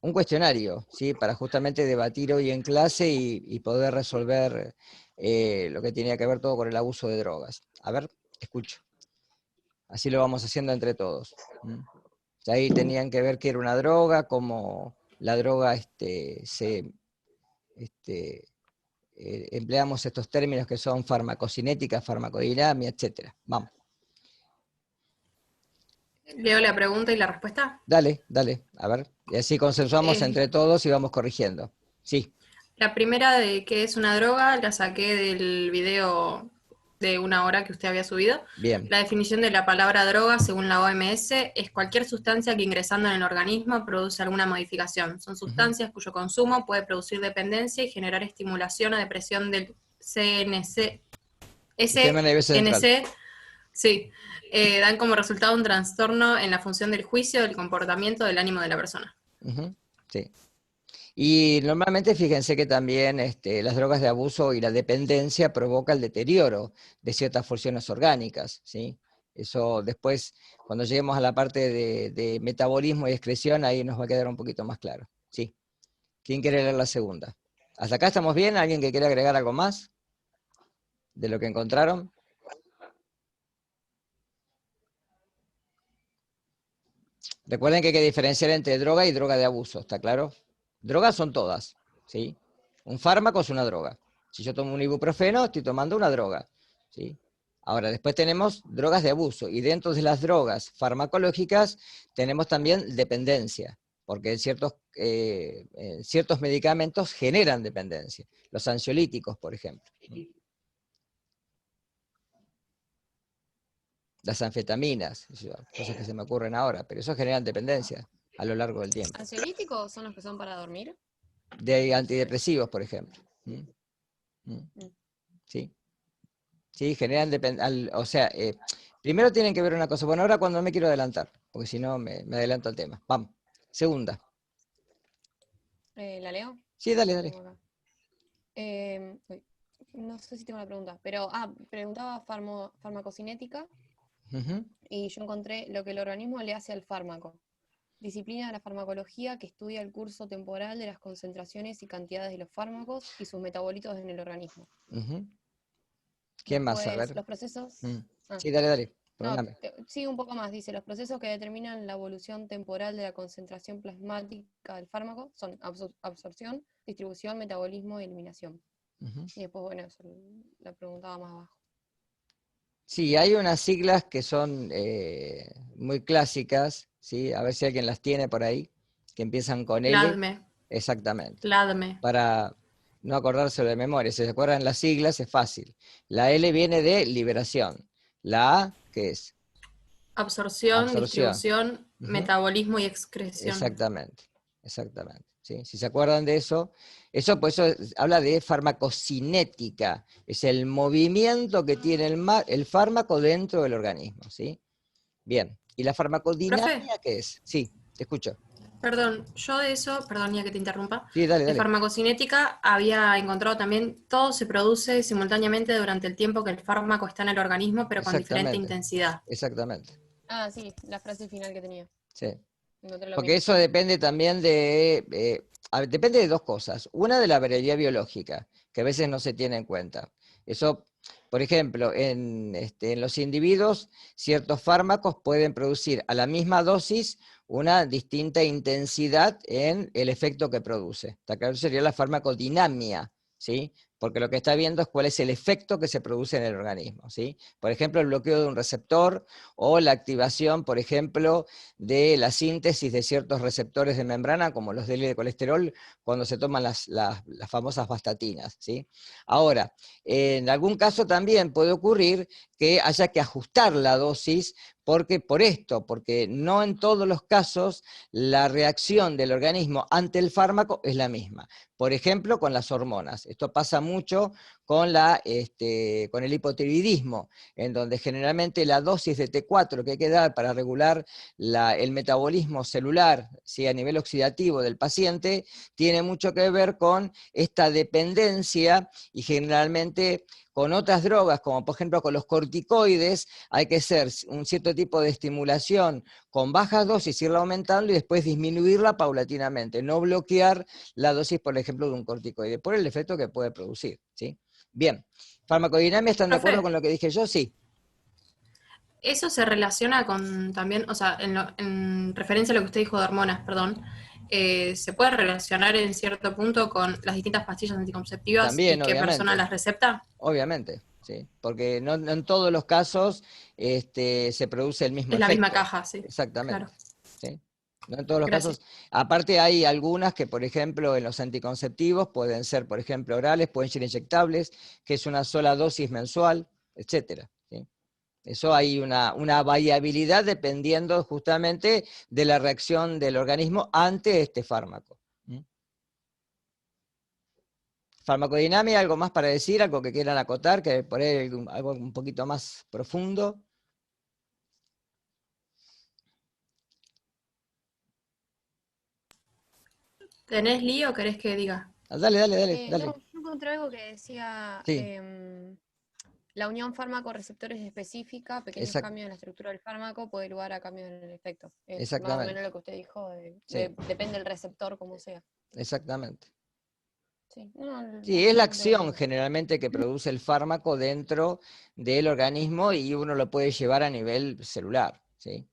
un cuestionario, ¿sí? Para justamente debatir hoy en clase y poder resolver lo que tenía que ver todo con el abuso de drogas. A ver, escucho. Así lo vamos haciendo entre todos. Ahí tenían que ver qué era una droga, cómo la droga empleamos estos términos que son farmacocinética, farmacodinamia, etc. Vamos. Leo la pregunta y la respuesta. Dale, dale, a ver. Y así consensuamos Eh, entre todos y vamos corrigiendo. Sí. la primera de qué es una droga la saqué del video de 1 hora que usted había subido. Bien. La definición de la palabra droga, según la OMS, es cualquier sustancia que ingresando en el organismo produce alguna modificación. Son sustancias cuyo consumo puede producir dependencia y generar estimulación o depresión del CNC, Sistema nervioso central. SNC, sí, dan como resultado un trastorno en la función del juicio, del comportamiento, del ánimo de la persona. Sí. Y normalmente fíjense que también las drogas de abuso y la dependencia provoca el deterioro de ciertas funciones orgánicas, ¿sí? Eso después, cuando lleguemos a la parte de metabolismo y excreción, ahí nos va a quedar un poquito más claro. Sí. ¿Quién quiere leer la segunda? ¿Hasta acá estamos bien? ¿Alguien que quiera agregar algo más de lo que encontraron? Recuerden que hay que diferenciar entre droga y droga de abuso, ¿está claro? Drogas son todas, ¿sí? Un fármaco es una droga. Si yo tomo un ibuprofeno, estoy tomando una droga, ¿sí? Ahora, después tenemos drogas de abuso, y dentro de las drogas farmacológicas tenemos también dependencia, porque ciertos medicamentos generan dependencia. Los ansiolíticos, por ejemplo. Las anfetaminas, cosas que se me ocurren ahora, pero eso generan dependencia a lo largo del tiempo. ¿Ansiolíticos son los que son para dormir? De antidepresivos, por ejemplo. Sí, sí, generan dependencia. O sea, primero tienen que ver una cosa. Bueno, ahora cuando no me quiero adelantar, porque si no me adelanto al tema. Vamos. Segunda. ¿La leo? Sí, dale, dale. No sé si tengo la pregunta, pero preguntaba farmacocinética y yo encontré lo que el organismo le hace al fármaco. Disciplina de la farmacología que estudia el curso temporal de las concentraciones y cantidades de los fármacos y sus metabolitos en el organismo. ¿Quién más? A Después, ver. los procesos... Sí, dale, dale. No, Perdóname. sí, un poco más. Dice, los procesos que determinan la evolución temporal de la concentración plasmática del fármaco son absorción, distribución, metabolismo y eliminación. Y después, bueno, eso la preguntaba más abajo. Sí, hay unas siglas que son muy clásicas, ¿sí? A ver si alguien las tiene por ahí, que empiezan con L. LADME. Exactamente. LADME. Para no acordárselo de memoria. Si se acuerdan las siglas, es fácil. La L viene de liberación. La A, ¿qué es? Absorción, Absorción. distribución, metabolismo y excreción. Exactamente, exactamente. ¿Sí? Si se acuerdan de eso, pues eso habla de farmacocinética. Es el movimiento que tiene el fármaco dentro del organismo. ¿Sí? Bien. ¿Y la Profe, farmacodinamia qué es? Sí, te escucho. perdón, yo de eso, perdón ya que te interrumpa, Sí, dale, de dale. farmacocinética había encontrado también, todo se produce simultáneamente durante el tiempo que el fármaco está en el organismo, pero con diferente Exactamente, intensidad. exactamente. Sí, la frase final que tenía. Sí. Encontré lo Porque mismo. eso depende también depende de dos cosas. Una, de la variabilidad biológica, que a veces no se tiene en cuenta. Eso, por ejemplo, en los individuos, ciertos fármacos pueden producir a la misma dosis una distinta intensidad en el efecto que produce. Acá sería la farmacodinamia, ¿sí? Porque lo que está viendo es cuál es el efecto que se produce en el organismo, ¿sí? Por ejemplo, el bloqueo de un receptor o la activación, por ejemplo, de la síntesis de ciertos receptores de membrana, como los de colesterol, cuando se toman las famosas vastatinas, ¿sí? Ahora, en algún caso también puede ocurrir que haya que ajustar la dosis porque no en todos los casos la reacción del organismo ante el fármaco es la misma. Por ejemplo, con las hormonas. Esto pasa mucho con el hipotiroidismo, en donde generalmente la dosis de T4 que hay que dar para regular el metabolismo celular, ¿sí? A nivel oxidativo del paciente, tiene mucho que ver con esta dependencia y generalmente con otras drogas, como por ejemplo con los corticoides, hay que hacer un cierto cierto tipo de estimulación con bajas dosis, irla aumentando y después disminuirla paulatinamente, no bloquear la dosis, por ejemplo, de un corticoide, por el efecto que puede producir, ¿sí? Bien, farmacodinámica, ¿están de acuerdo Profe, con lo que dije yo? Sí, eso se relaciona con también, o sea, en referencia a lo que usted dijo de hormonas, perdón, ¿se puede relacionar en cierto punto con las distintas pastillas anticonceptivas y también, qué persona obviamente, las recepta? obviamente, ¿sí? Porque no en todos los casos se produce el mismo Es la misma efecto, caja, sí, claro. exactamente, ¿sí? No en todos los Gracias. casos. Aparte hay algunas que, por ejemplo, en los anticonceptivos pueden ser, por ejemplo, orales, pueden ser inyectables, que es una sola dosis mensual, etcétera, ¿sí? Eso hay una variabilidad dependiendo justamente de la reacción del organismo ante este fármaco. ¿Mm? Farmacodinámica, ¿algo más para decir? ¿Algo que quieran acotar? Que por ahí algo un poquito más profundo. ¿Tenés lío o querés que diga? Ah, dale, dale, dale, No, dale. yo encontré algo que decía Sí, la unión fármaco-receptores específica, pequeños cambios en la estructura del fármaco puede lugar a cambios en el efecto. Es más o menos exactamente. lo que usted dijo, Sí, depende del receptor como sea. exactamente. Sí, no, Sí, es la lo- acción generalmente que produce el fármaco dentro del organismo y uno lo puede llevar a nivel celular, ¿sí?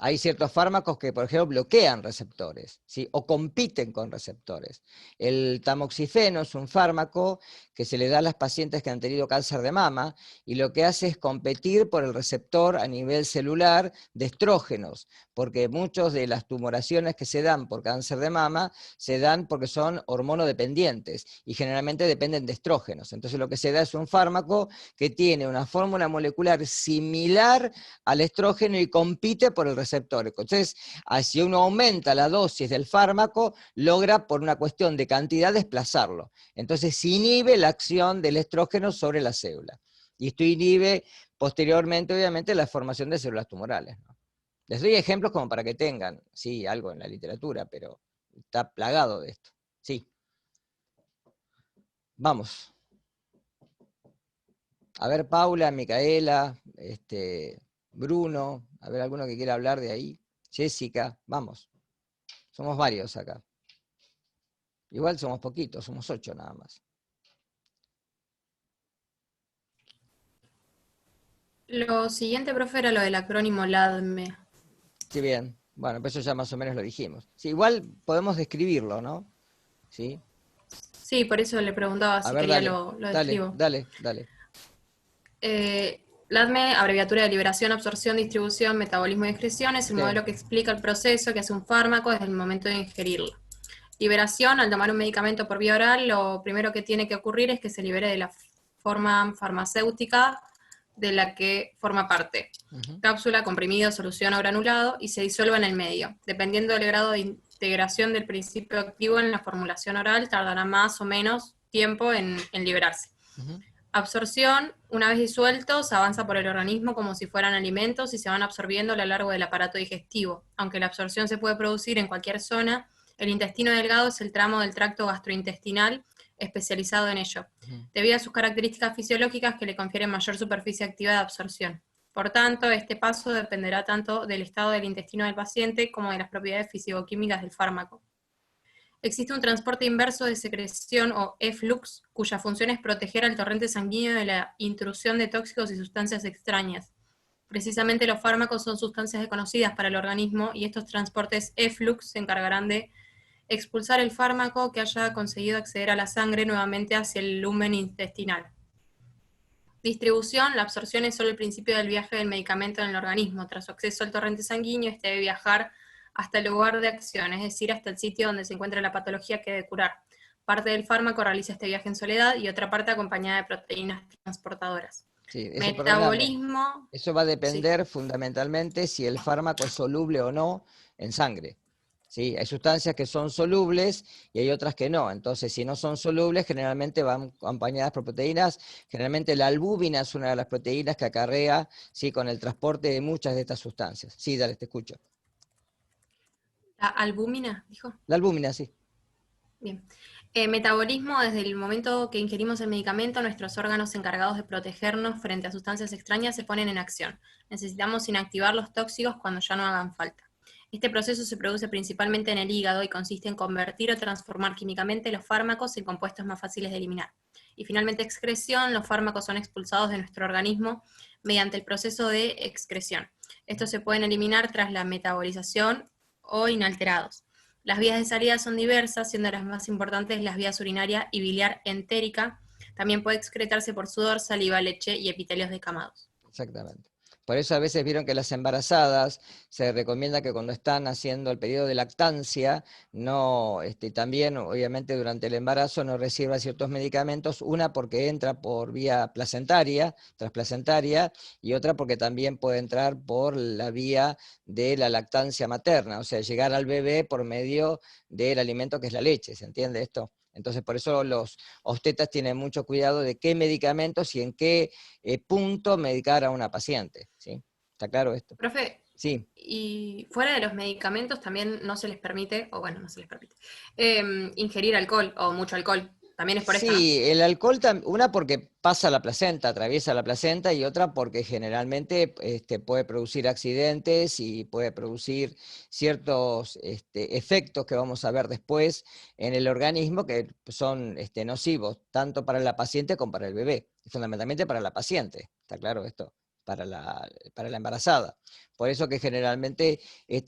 Hay ciertos fármacos que, por ejemplo, bloquean receptores, ¿sí? O compiten con receptores. El tamoxifeno es un fármaco que se le da a las pacientes que han tenido cáncer de mama y lo que hace es competir por el receptor a nivel celular de estrógenos, porque muchas de las tumoraciones que se dan por cáncer de mama se dan porque son hormonodependientes y generalmente dependen de estrógenos. Entonces lo que se da es un fármaco que tiene una fórmula molecular similar al estrógeno y compite por el receptor. Entonces, si uno aumenta la dosis del fármaco, logra por una cuestión de cantidad desplazarlo. Entonces, se inhibe la acción del estrógeno sobre la célula. Y esto inhibe posteriormente, obviamente, la formación de células tumorales, ¿no? Les doy ejemplos como para que tengan, sí, algo en la literatura, pero está plagado de esto. Sí, vamos. A ver, Paula, Micaela, Bruno, a ver alguno que quiera hablar de ahí. Jessica, vamos. Somos varios acá. Igual somos poquitos, somos 8 nada más. Lo siguiente, profe, era lo del acrónimo LADME. Sí, bien. Bueno, pues eso ya más o menos lo dijimos. Sí, igual podemos describirlo, ¿no? Sí. Sí, por eso le preguntaba A si ver, quería dale, lo dale, describo. dale, dale. LADME, abreviatura de liberación, absorción, distribución, metabolismo y excreción, es el Sí. modelo que explica el proceso que hace un fármaco desde el momento de ingerirlo. Liberación, al tomar un medicamento por vía oral, lo primero que tiene que ocurrir es que se libere de la forma farmacéutica de la que forma parte. Ujú. Cápsula, comprimido, solución o granulado, y se disuelve en el medio. Dependiendo del grado de integración del principio activo en la formulación oral, tardará más o menos tiempo en liberarse. Ujú. Absorción, una vez disueltos, avanza por el organismo como si fueran alimentos y se van absorbiendo a lo largo del aparato digestivo. Aunque la absorción se puede producir en cualquier zona, el intestino delgado es el tramo del tracto gastrointestinal especializado en ello, Ujú. debido a sus características fisiológicas que le confieren mayor superficie activa de absorción. Por tanto, este paso dependerá tanto del estado del intestino del paciente como de las propiedades fisicoquímicas del fármaco. Existe un transporte inverso de secreción o efflux, cuya función es proteger al torrente sanguíneo de la intrusión de tóxicos y sustancias extrañas. Precisamente los fármacos son sustancias desconocidas para el organismo y estos transportes efflux se encargarán de expulsar el fármaco que haya conseguido acceder a la sangre nuevamente hacia el lumen intestinal. Distribución, la absorción es solo el principio del viaje del medicamento en el organismo. Tras su acceso al torrente sanguíneo, este debe viajar hasta el lugar de acción, es decir, hasta el sitio donde se encuentra la patología que debe curar. Parte del fármaco realiza este viaje en soledad y otra parte acompañada de proteínas transportadoras. Sí, eso, perdóname. Metabolismo, Eso va a sí. depender fundamentalmente si el fármaco es soluble o no en sangre. ¿Sí? Hay sustancias que son solubles y hay otras que no. Entonces, si no son solubles, generalmente van acompañadas por proteínas. Generalmente la albúmina es una de las proteínas que acarrea, ¿sí?, con el transporte de muchas de estas sustancias. Sí, dale, te escucho. La albúmina, dijo. La albúmina, sí. Bien. Metabolismo: desde el momento que ingerimos el medicamento, nuestros órganos encargados de protegernos frente a sustancias extrañas se ponen en acción. Necesitamos inactivar los tóxicos cuando ya no hagan falta. Este proceso se produce principalmente en el hígado y consiste en convertir o transformar químicamente los fármacos en compuestos más fáciles de eliminar. Y finalmente excreción: los fármacos son expulsados de nuestro organismo mediante el proceso de excreción. Estos se pueden eliminar tras la metabolización o inalterados. Las vías de salida son diversas, siendo las más importantes las vías urinaria y biliar entérica. También puede excretarse por sudor, saliva, leche y epitelios descamados. Exactamente. Por eso a veces vieron que las embarazadas se recomienda que cuando están haciendo el periodo de lactancia, no, también obviamente durante el embarazo no reciba ciertos medicamentos, una porque entra por vía placentaria, transplacentaria, y otra porque también puede entrar por la vía de la lactancia materna, o sea, llegar al bebé por medio del alimento que es la leche, ¿se entiende esto? Entonces por eso los obstetras tienen mucho cuidado de qué medicamentos y en qué punto medicar a una paciente, ¿sí? ¿Está claro esto? Profe, Sí. y fuera de los medicamentos también no se les permite, o bueno, no se les permite, ingerir alcohol o mucho alcohol. También es por esto, ¿no? Sí, el alcohol, una porque pasa la placenta, atraviesa la placenta, y otra porque generalmente puede producir accidentes y puede producir ciertos efectos que vamos a ver después en el organismo que son nocivos, tanto para la paciente como para el bebé, y fundamentalmente para la paciente, ¿está claro esto? Para la embarazada. Por eso que generalmente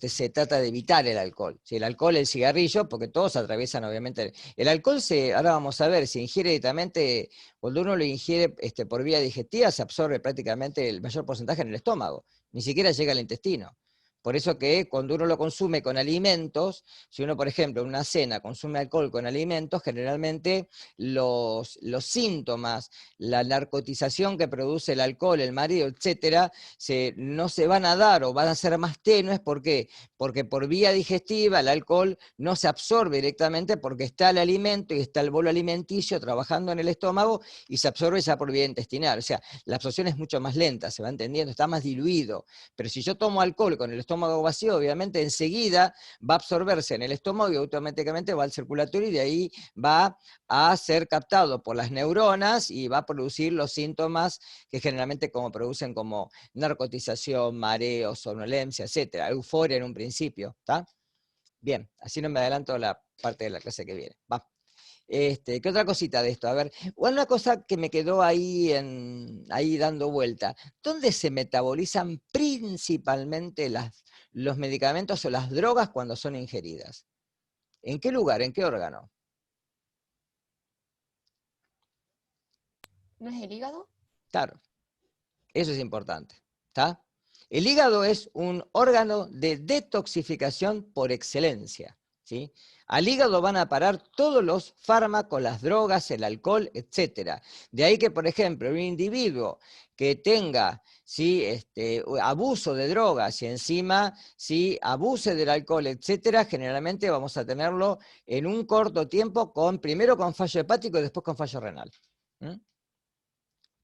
se trata de evitar el alcohol. Si el alcohol, el cigarrillo, porque todos atraviesan obviamente. El alcohol ahora vamos a ver, se ingiere directamente, cuando uno lo ingiere por vía digestiva, se absorbe prácticamente el mayor porcentaje en el estómago, ni siquiera llega al intestino. Por eso que cuando uno lo consume con alimentos, si uno, por ejemplo, en una cena consume alcohol con alimentos, generalmente los síntomas, la narcotización que produce el alcohol, el mareo, etcétera, no se van a dar o van a ser más tenues. ¿Por qué? Porque por vía digestiva el alcohol no se absorbe directamente porque está el alimento y está el bolo alimenticio trabajando en el estómago y se absorbe ya por vía intestinal. O sea, la absorción es mucho más lenta, se va entendiendo, está más diluido. Pero si yo tomo alcohol con el estómago vacío, obviamente enseguida va a absorberse en el estómago y automáticamente va al circulatorio y de ahí va a ser captado por las neuronas y va a producir los síntomas que generalmente producen como narcotización, mareo, somnolencia, etcétera, euforia en un principio, ¿está? Bien, así no me adelanto a la parte de la clase que viene. Va. ¿Qué otra cosita de esto? A ver, una cosa que me quedó ahí dando vuelta. ¿Dónde se metabolizan principalmente los medicamentos o las drogas cuando son ingeridas? ¿En qué lugar? ¿En qué órgano? ¿No es el hígado? Claro, eso es importante. ¿Está? El hígado es un órgano de detoxificación por excelencia, ¿sí? Al hígado van a parar todos los fármacos, las drogas, el alcohol, etc. De ahí que, por ejemplo, un individuo que tenga, ¿sí?, abuso de drogas y encima, ¿sí?, abuse del alcohol, etc., generalmente vamos a tenerlo en un corto tiempo, primero con fallo hepático y después con fallo renal. ¿Mm?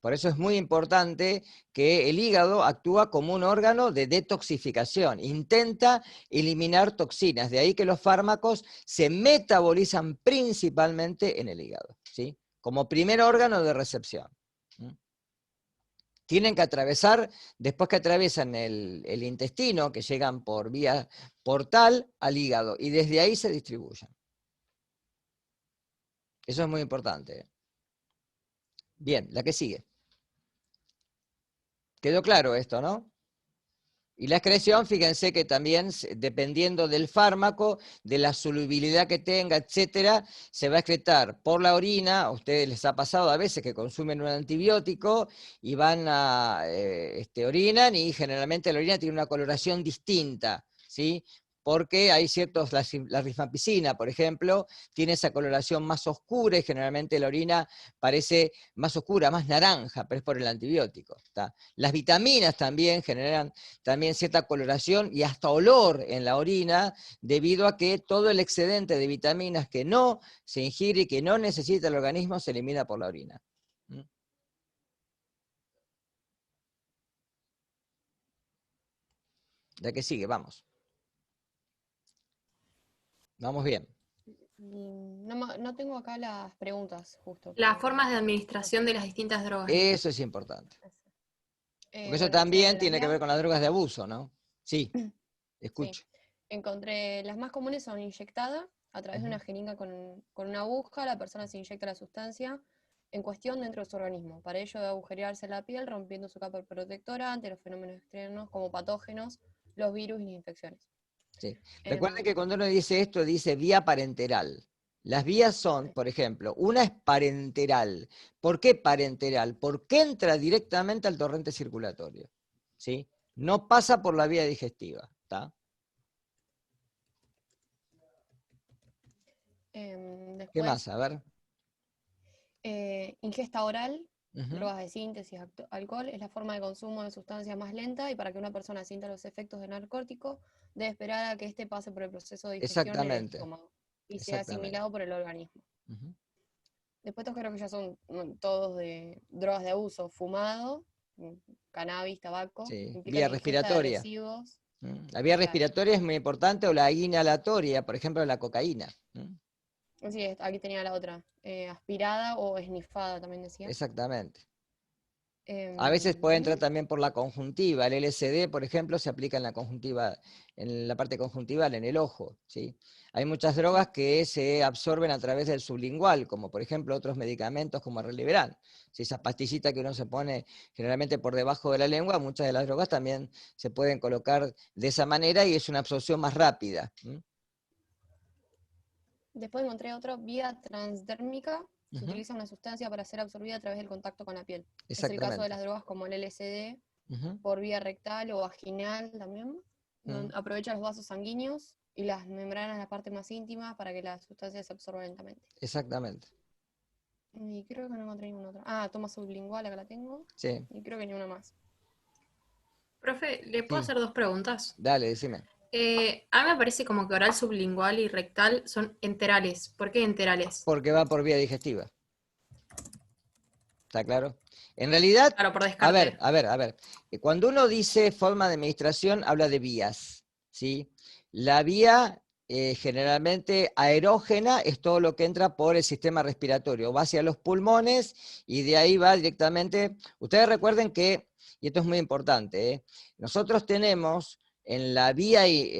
Por eso es muy importante que el hígado actúa como un órgano de detoxificación, intenta eliminar toxinas, de ahí que los fármacos se metabolizan principalmente en el hígado, ¿sí? Como primer órgano de recepción. ¿Mm? Tienen que atravesar, después que atraviesan el intestino, que llegan por vía portal al hígado, y desde ahí se distribuyen. Eso es muy importante. Bien, la que sigue. ¿Quedó claro esto, no? Y la excreción, fíjense que también, dependiendo del fármaco, de la solubilidad que tenga, etcétera, se va a excretar por la orina. A ustedes les ha pasado a veces que consumen un antibiótico y van a, orinan, y generalmente la orina tiene una coloración distinta, ¿sí? Porque hay ciertos, la rifampicina, por ejemplo, tiene esa coloración más oscura y generalmente la orina parece más oscura, más naranja, pero es por el antibiótico, ¿está? Las vitaminas también generan también cierta coloración y hasta olor en la orina, debido a que todo el excedente de vitaminas que no se ingiere y que no necesita el organismo se elimina por la orina. ¿Mm? La que sigue, vamos. Vamos bien. No tengo acá las preguntas, justo. Las formas de administración de las distintas drogas. Eso es importante. Porque eso Bueno, también las tiene que ver vías, con las drogas de abuso, ¿no? Sí, sí. escucho. Encontré, las más comunes son inyectadas a través de Ujú. una jeringa con una aguja, la persona se inyecta la sustancia en cuestión dentro de su organismo. Para ello debe agujerearse la piel, rompiendo su capa protectora ante los fenómenos externos como patógenos, los virus y las infecciones. Sí. Recuerden Em, que cuando uno dice esto, dice vía parenteral. Las vías son, por ejemplo, una es parenteral. ¿Por qué parenteral? Porque entra directamente al torrente circulatorio. ¿Sí? No pasa por la vía digestiva. ¿Está? ¿Qué más? Después, A ver. ingesta oral, Ujú. drogas de síntesis, alcohol, es la forma de consumo de sustancia más lenta y para que una persona sienta los efectos del narcótico, debe esperar a que éste pase por el proceso de digestión en el Exactamente. estómago y sea Exactamente. asimilado por el organismo. Ujú. Después estos creo que ya son todos de drogas de abuso, fumado, cannabis, tabaco, Sí. implican Vía ingesta de respiratoria. adhesivos, La vía claro. respiratoria es muy importante, o la inhalatoria, por ejemplo, la cocaína. Sí, aquí tenía la otra, aspirada o esnifada también decía. Exactamente. A veces puede entrar Em, también por la conjuntiva. El LSD, por ejemplo, se aplica en la conjuntiva, en la parte conjuntival, en el ojo, ¿sí? Hay muchas drogas que se absorben a través del sublingual, como por ejemplo otros medicamentos como el Reliberan. Si esa pastillita que uno se pone generalmente por debajo de la lengua, muchas de las drogas también se pueden colocar de esa manera y es una absorción más rápida. Después encontré otra, vía transdérmica. Se Ujú. utiliza una sustancia para ser absorbida a través del contacto con la piel. Es el caso de Exactamente. las drogas como el LSD, Ujú. por vía rectal o vaginal también. Mm. Aprovecha los vasos sanguíneos y las membranas, la parte más íntima, para que la sustancia se absorba lentamente. Exactamente. Y creo que no encontré ninguna otra. Ah, toma sublingual, acá la tengo. Sí. Y creo que ni una más. Profe, ¿le puedo Mm. hacer 2 preguntas? Dale, decime. A mí me parece como que oral, sublingual y rectal son enterales. ¿Por qué enterales? Porque va por vía digestiva. ¿Está claro? En realidad, Claro, por a ver, descarte. a ver, a ver. Cuando uno dice forma de administración, habla de vías, ¿sí? La vía generalmente aerógena es todo lo que entra por el sistema respiratorio, va hacia los pulmones y de ahí va directamente. Ustedes recuerden que, y esto es muy importante, nosotros tenemos en la vía y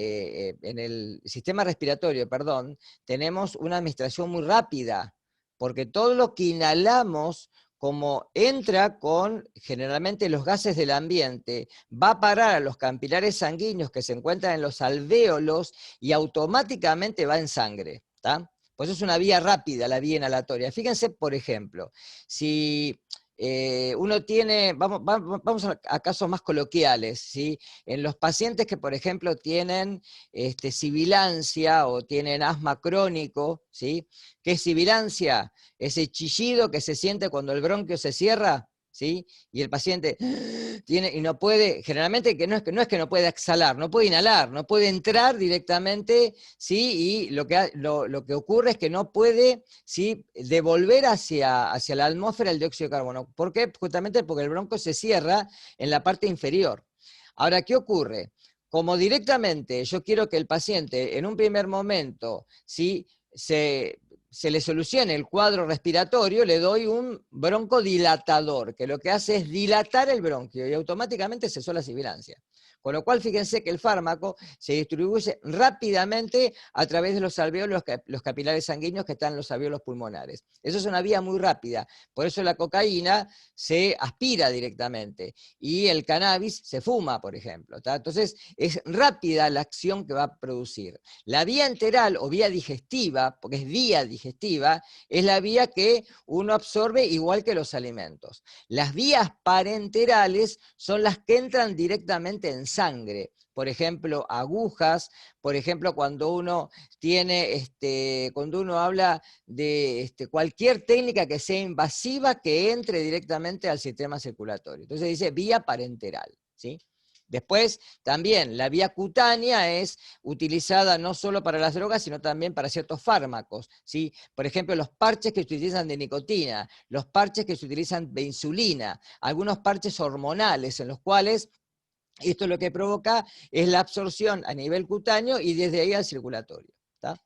en el sistema respiratorio, perdón, tenemos una administración muy rápida, porque todo lo que inhalamos como entra con generalmente los gases del ambiente, va a parar a los capilares sanguíneos que se encuentran en los alvéolos y automáticamente va en sangre. ¿Tá? Pues es una vía rápida, la vía inhalatoria. Fíjense, por ejemplo, si uno tiene, vamos a casos más coloquiales, ¿sí? En los pacientes que, por ejemplo, tienen sibilancia o tienen asma crónico, ¿sí? ¿Qué es sibilancia? Ese chillido que se siente cuando el bronquio se cierra, ¿sí? Y el paciente tiene, y no puede, generalmente que no es que no puede exhalar, no puede inhalar, no puede entrar directamente, ¿sí? Y lo que ocurre es que no puede, ¿sí? Devolver hacia la atmósfera el dióxido de carbono. ¿Por qué? Justamente porque el bronco se cierra en la parte inferior. Ahora, ¿qué ocurre? Como directamente yo quiero que el paciente en un primer momento, ¿sí? se le solucione el cuadro respiratorio, le doy un broncodilatador, que lo que hace es dilatar el bronquio y automáticamente cesó la sibilancia. Con lo cual, fíjense que el fármaco se distribuye rápidamente a través de los alvéolos, los capilares sanguíneos que están en los alvéolos pulmonares. Eso es una vía muy rápida. Por eso la cocaína se aspira directamente y el cannabis se fuma, por ejemplo. ¿Tá? Entonces, es rápida la acción que va a producir. La vía enteral o vía digestiva, porque es vía digestiva, es la vía que uno absorbe igual que los alimentos. Las vías parenterales son las que entran directamente en sangre. Por ejemplo, agujas, por ejemplo, cuando uno tiene, cuando uno habla de cualquier técnica que sea invasiva que entre directamente al sistema circulatorio. Entonces dice vía parenteral, ¿sí? Después, también, la vía cutánea es utilizada no solo para las drogas, sino también para ciertos fármacos, ¿sí? Por ejemplo, los parches que se utilizan de nicotina, los parches que se utilizan de insulina, algunos parches hormonales en los cuales esto lo que provoca es la absorción a nivel cutáneo y desde ahí al circulatorio. ¿Tá?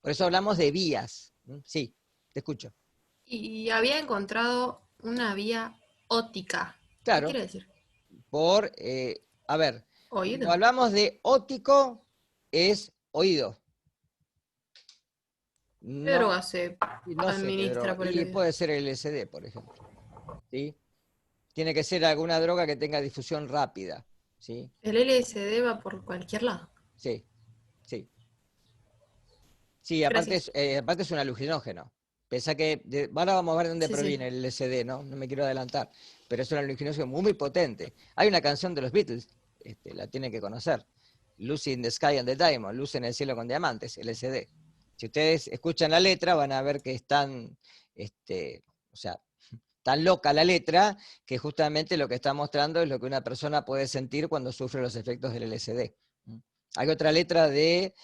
Por eso hablamos de vías. Sí, te escucho. Y había encontrado una vía óptica. ¿Qué Claro, quiere decir? a ver, cuando ¿Oído? hablamos de óptico, es oído. ¿Qué No, droga se no sé qué administra droga. por el Y oído? puede ser el LSD, por ejemplo. ¿Sí? Tiene que ser alguna droga que tenga difusión rápida. ¿Sí? El LSD va por cualquier lado. Sí, sí. Sí, Gracias. aparte es un alucinógeno. Pensá que, ahora vamos a ver de dónde Sí, sí. proviene el LSD, ¿no? No me quiero adelantar, pero es un alucinógeno muy, muy potente. Hay una canción de los Beatles, la tienen que conocer, Lucy in the Sky and the Diamond, Luz en el cielo con diamantes, LSD. Si ustedes escuchan la letra, van a ver que es tan, o sea, tan loca la letra, que justamente lo que está mostrando es lo que una persona puede sentir cuando sufre los efectos del LSD. Hay otra letra de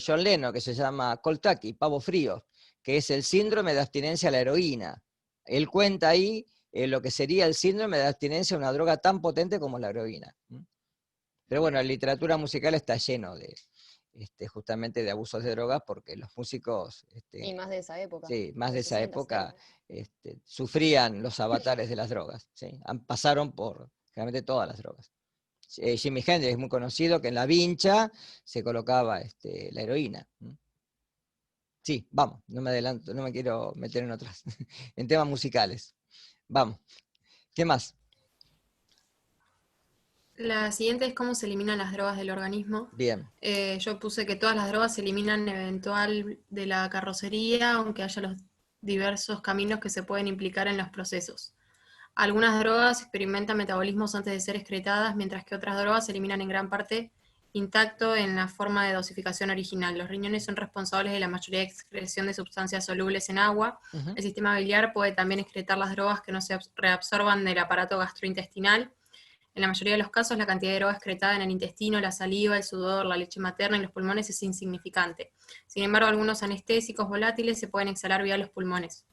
John Lennon que se llama Cold Turkey, pavo frío, que es el síndrome de abstinencia a la heroína. Él cuenta ahí lo que sería el síndrome de abstinencia a una droga tan potente como la heroína. Pero bueno, la literatura musical está lleno de justamente de abusos de drogas porque los músicos, Y más de esa época, sí, más de de los esa 60, época, 70. sufrían los avatares de las drogas. ¿Sí? Pasaron por realmente todas las drogas. Jimi Hendrix es muy conocido que en la vincha se colocaba la heroína. Sí, vamos, no me adelanto, no me quiero meter en otras, en temas musicales. Vamos, ¿qué más? La siguiente es cómo se eliminan las drogas del organismo. Bien. Yo puse que todas las drogas se eliminan eventual de la carrocería, aunque haya los diversos caminos que se pueden implicar en los procesos. Algunas drogas experimentan metabolismos antes de ser excretadas, mientras que otras drogas se eliminan en gran parte intacto en la forma de dosificación original. Los riñones son responsables de la mayoría de excreción de sustancias solubles en agua. Uh-huh. El sistema biliar puede también excretar las drogas que no se reabsorban del aparato gastrointestinal. En la mayoría de los casos, la cantidad de droga excretada en el intestino, la saliva, el sudor, la leche materna y los pulmones es insignificante. Sin embargo, algunos anestésicos volátiles se pueden exhalar vía los pulmones.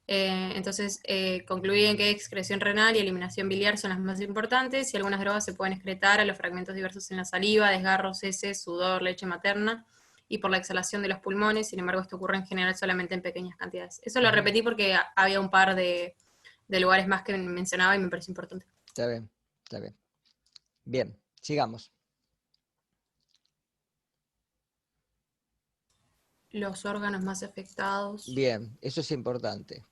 Entonces, concluyen que excreción renal y eliminación biliar son las más importantes y algunas drogas se pueden excretar a los fragmentos diversos en la saliva, desgarros, heces, sudor, leche materna y por la exhalación de los pulmones. Sin embargo, esto ocurre en general solamente en pequeñas cantidades. Eso lo repetí porque había un par de lugares más que mencionaba y me pareció importante. Está bien, está bien. Bien, sigamos. Los órganos más afectados. Bien, eso es importante.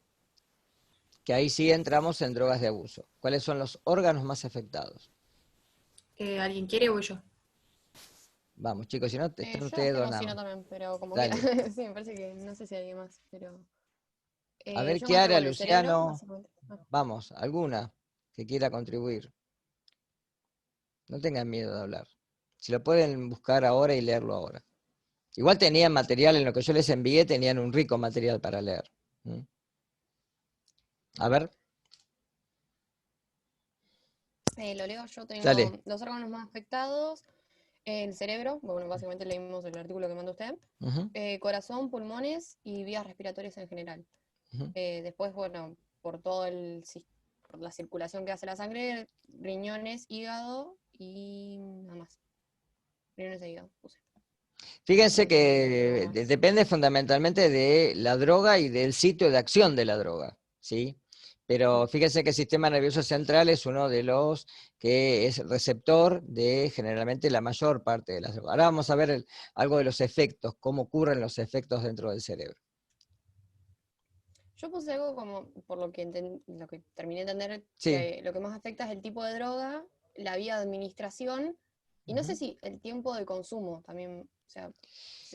Que ahí sí entramos en drogas de abuso. ¿Cuáles son los órganos más afectados? ¿Alguien quiere o voy yo? Vamos, chicos, si no, están Yo las ustedes tengo si no donados. también, pero como quiera. Dale. Sí, me parece que no sé si hay alguien más, pero. A ver Yo qué encontré, área, bueno, el cerebro, Luciano. básicamente. Ah. Vamos, alguna que quiera contribuir. No tengan miedo de hablar. Si lo pueden buscar ahora y leerlo ahora. Igual tenían material, en lo que yo les envié, tenían un rico material para leer. A ver, Lo leo, yo tengo dale. los órganos más afectados, el cerebro, bueno, básicamente leímos el artículo que mandó usted, Uh-huh, corazón, pulmones y vías respiratorias en general. uh-huh. Después, bueno, por todo por la circulación que hace la sangre, riñones, hígado y nada más. Riñones e hígado, puse. Fíjense No sé si hay algo que más. depende fundamentalmente de la droga y del sitio de acción de la droga, ¿sí? Pero fíjense que el sistema nervioso central es uno de los que es receptor de generalmente la mayor parte de las drogas. Ahora vamos a ver algo de los efectos, cómo ocurren los efectos dentro del cerebro. Yo puse algo como, por lo que terminé de entender, Sí. que lo que más afecta es el tipo de droga, la vía de administración, y no sé si el tiempo de consumo también, o sea,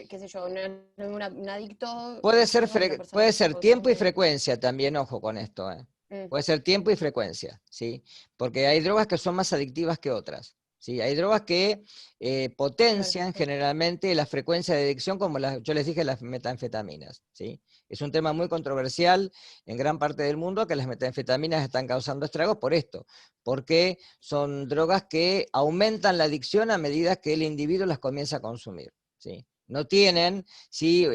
qué sé yo, un adicto Puede es ser, distinto a una persona puede que ser tiempo y consume. frecuencia también, ojo con esto. Mm, Puede ser tiempo y frecuencia, ¿sí? Porque hay drogas que son más adictivas que otras, ¿sí? Hay drogas que claro, potencian sí. generalmente la frecuencia de adicción, como yo les dije, las metanfetaminas, ¿sí? Es un tema muy controversial en gran parte del mundo que las metanfetaminas están causando estragos por esto, porque son drogas que aumentan la adicción a medida que el individuo las comienza a consumir, ¿sí? No tienen, ¿sí?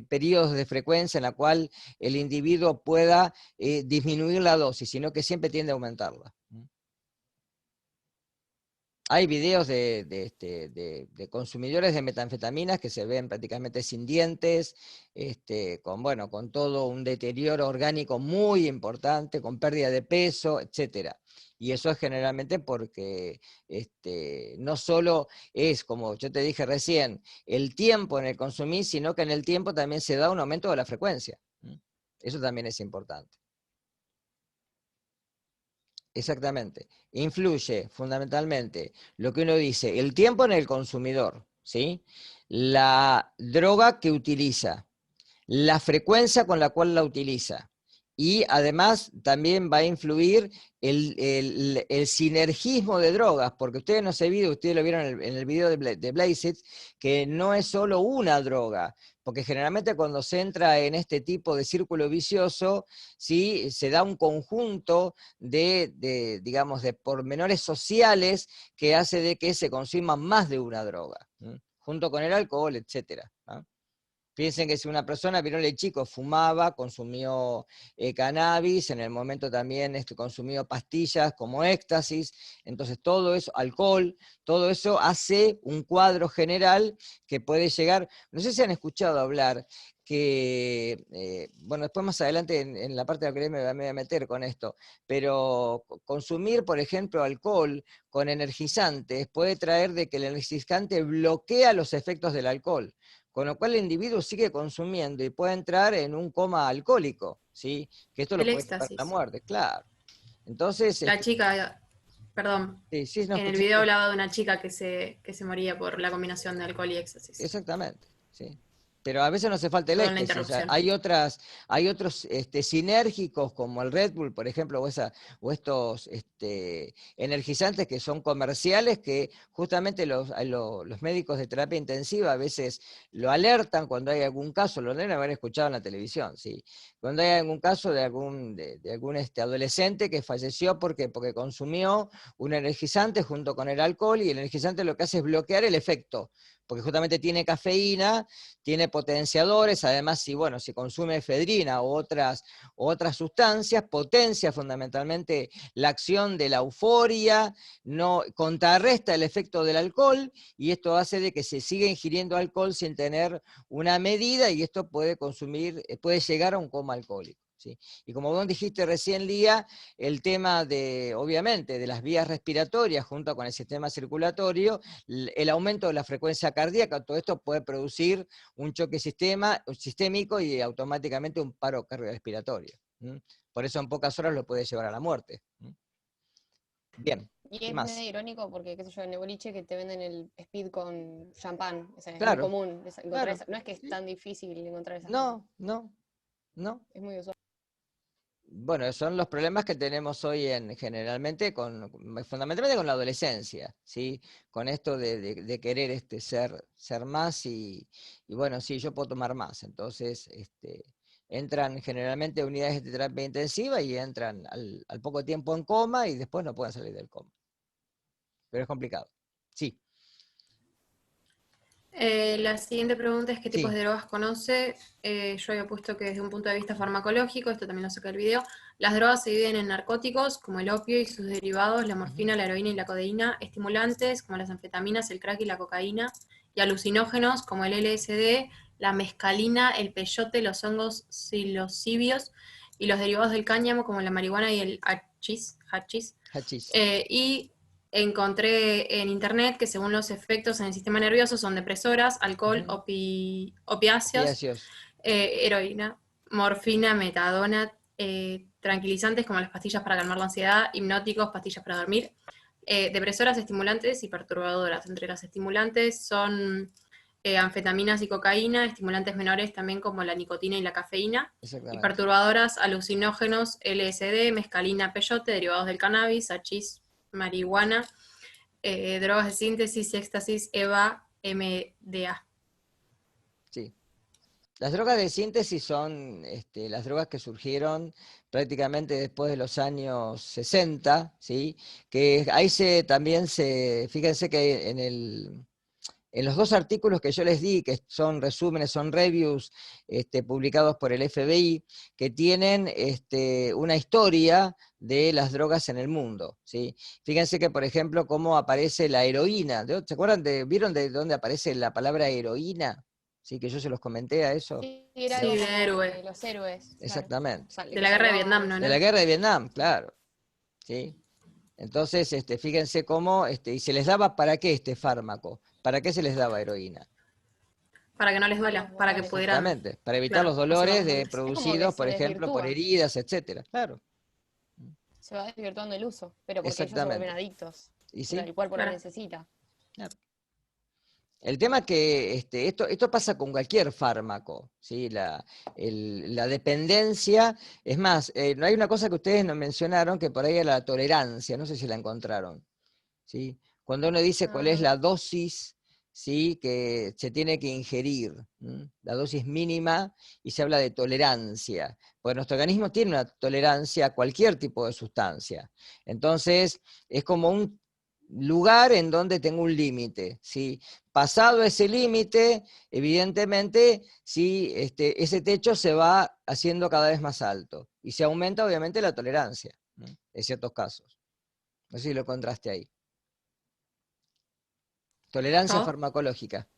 Periodos de frecuencia en la cual el individuo pueda disminuir la dosis, sino que siempre tiende a aumentarla. Hay videos de consumidores de metanfetaminas que se ven prácticamente sin dientes, con todo un deterioro orgánico muy importante, con pérdida de peso, etcétera. Y eso es generalmente porque no solo es, como yo te dije recién, el tiempo en el consumir, sino que en el tiempo también se da un aumento de la frecuencia. Eso también es importante. Exactamente. Influye fundamentalmente lo que uno dice, el tiempo en el consumidor, ¿sí? La droga que utiliza, la frecuencia con la cual la utiliza. Y además también va a influir el sinergismo de drogas, porque ustedes no se vieron, ustedes lo vieron en el video de Blazed, que no es solo una droga, porque generalmente cuando se entra en este tipo de círculo vicioso, ¿sí? Se da un conjunto digamos, de pormenores sociales que hace de que se consuma más de una droga, junto con el alcohol, etcétera. Piensen que si una persona, vieron el chico, fumaba, consumió cannabis, en el momento también consumió pastillas como éxtasis, entonces todo eso, alcohol, todo eso hace un cuadro general que puede llegar, no sé si han escuchado hablar, que, bueno, después más adelante en la parte de la que me voy a meter con esto, pero consumir, por ejemplo, alcohol con energizantes puede traer de que el energizante bloquea los efectos del alcohol. Con lo cual el individuo sigue consumiendo y puede entrar en un coma alcohólico, ¿sí? Que esto lo El puede llevar a la éxtasis. muerte, claro. Entonces, La chica, perdón, sí, sí, no en el escuché, video hablaba de una chica que se moría por la combinación de alcohol y éxtasis. exactamente, sí. Pero a veces no hace falta el Perdón la éxtasis, o sea, interrupción. hay otros sinérgicos como el Red Bull, por ejemplo, o estos energizantes que son comerciales, que justamente los médicos de terapia intensiva a veces lo alertan cuando hay algún caso, lo deben haber escuchado en la televisión, sí. Cuando hay algún caso de algún adolescente que falleció porque consumió un energizante junto con el alcohol, y el energizante lo que hace es bloquear el efecto, porque justamente tiene cafeína, tiene potenciadores, además si consume efedrina u otras sustancias, potencia fundamentalmente la acción de la euforia, no contrarresta el efecto del alcohol, y esto hace de que se siga ingiriendo alcohol sin tener una medida, y esto puede llegar a un coma alcohólico. ¿Sí? Y como vos dijiste recién, Lía, el tema obviamente, de las vías respiratorias junto con el sistema circulatorio, el aumento de la frecuencia cardíaca, todo esto puede producir un choque sistémico y automáticamente un paro cardiorrespiratorio. Por eso en pocas horas lo puede llevar a la muerte. Bien, Y ¿qué es más? medio irónico porque, qué sé yo, en el boliche que te venden el speed con champán. O sea, es muy Claro, común encontrar claro. esa. No es que es ¿Sí? tan difícil encontrar esas cosas. No, no, no. Es muy usual. Bueno, son los problemas que tenemos hoy generalmente fundamentalmente con la adolescencia, ¿sí? Con esto de querer ser más y bueno, sí, yo puedo tomar más. Entonces, entran generalmente a unidades de terapia intensiva y entran al poco tiempo en coma y después no pueden salir del coma. Pero es complicado. Sí, La siguiente pregunta es: ¿qué tipos sí. de drogas conoce? Yo había puesto que desde un punto de vista farmacológico, esto también lo saqué del video, las drogas se dividen en narcóticos, como el opio y sus derivados, la Ujú. morfina, la heroína y la codeína, estimulantes, como las anfetaminas, el crack y la cocaína, y alucinógenos, como el LSD, la mescalina, el peyote, los hongos psilocibios, y los derivados del cáñamo, como la marihuana y el hachís. Hachís. Y encontré en internet que según los efectos en el sistema nervioso son depresoras, alcohol, Ujú. opiáceos, Opiáceos. heroína, morfina, metadona, tranquilizantes como las pastillas para calmar la ansiedad, hipnóticos, pastillas para dormir, depresoras, estimulantes y perturbadoras. Entre las estimulantes son anfetaminas y cocaína, estimulantes menores también como la nicotina y la cafeína, y Exactamente. perturbadoras, alucinógenos, LSD, mescalina, peyote, derivados del cannabis, hachís, marihuana, drogas de síntesis, éxtasis, EVA, MDA. Sí. Las drogas de síntesis son las drogas que surgieron prácticamente después de los años 60, ¿sí? Que ahí fíjense que En los 2 artículos que yo les di, que son resúmenes, son reviews publicados por el FBI, que tienen una historia de las drogas en el mundo, ¿sí? Fíjense que, por ejemplo, cómo aparece la heroína. ¿Se acuerdan vieron de dónde aparece la palabra heroína? ¿Sí? Que yo se los comenté a eso. Sí, era Sí, como de héroe. los héroes. Exactamente. Claro. De la guerra de Vietnam, ¿no? De la guerra de Vietnam, claro. ¿Sí? Entonces, fíjense cómo, y se les daba ¿para qué este fármaco? ¿Para qué se les daba heroína? Para que no les duela, para que pudieran... Exactamente, para evitar claro, los dolores hacerlo más producidos, se por ejemplo, por desvirtúa. heridas, etcétera. Claro, Se va desvirtuando el uso, pero porque ellos se vuelven exactamente. adictos. ¿Y O sea, sí? el cuerpo lo Claro. necesita. Claro. El tema es que esto pasa con cualquier fármaco, ¿sí? La dependencia, es más, no hay una cosa que ustedes nos mencionaron que por ahí es la tolerancia, no sé si la encontraron, ¿sí? Cuando uno dice cuál es Ajá. la dosis, ¿sí? Que se tiene que ingerir, la dosis mínima, y se habla de tolerancia, porque nuestro organismo tiene una tolerancia a cualquier tipo de sustancia. Entonces, es como un lugar en donde tengo un límite, ¿sí? Pasado ese límite, evidentemente, ¿sí? Ese techo se va haciendo cada vez más alto, y se aumenta obviamente la tolerancia, ¿no? En ciertos casos. No sé si lo encontraste ahí. Tolerancia ¿Todo? farmacológica.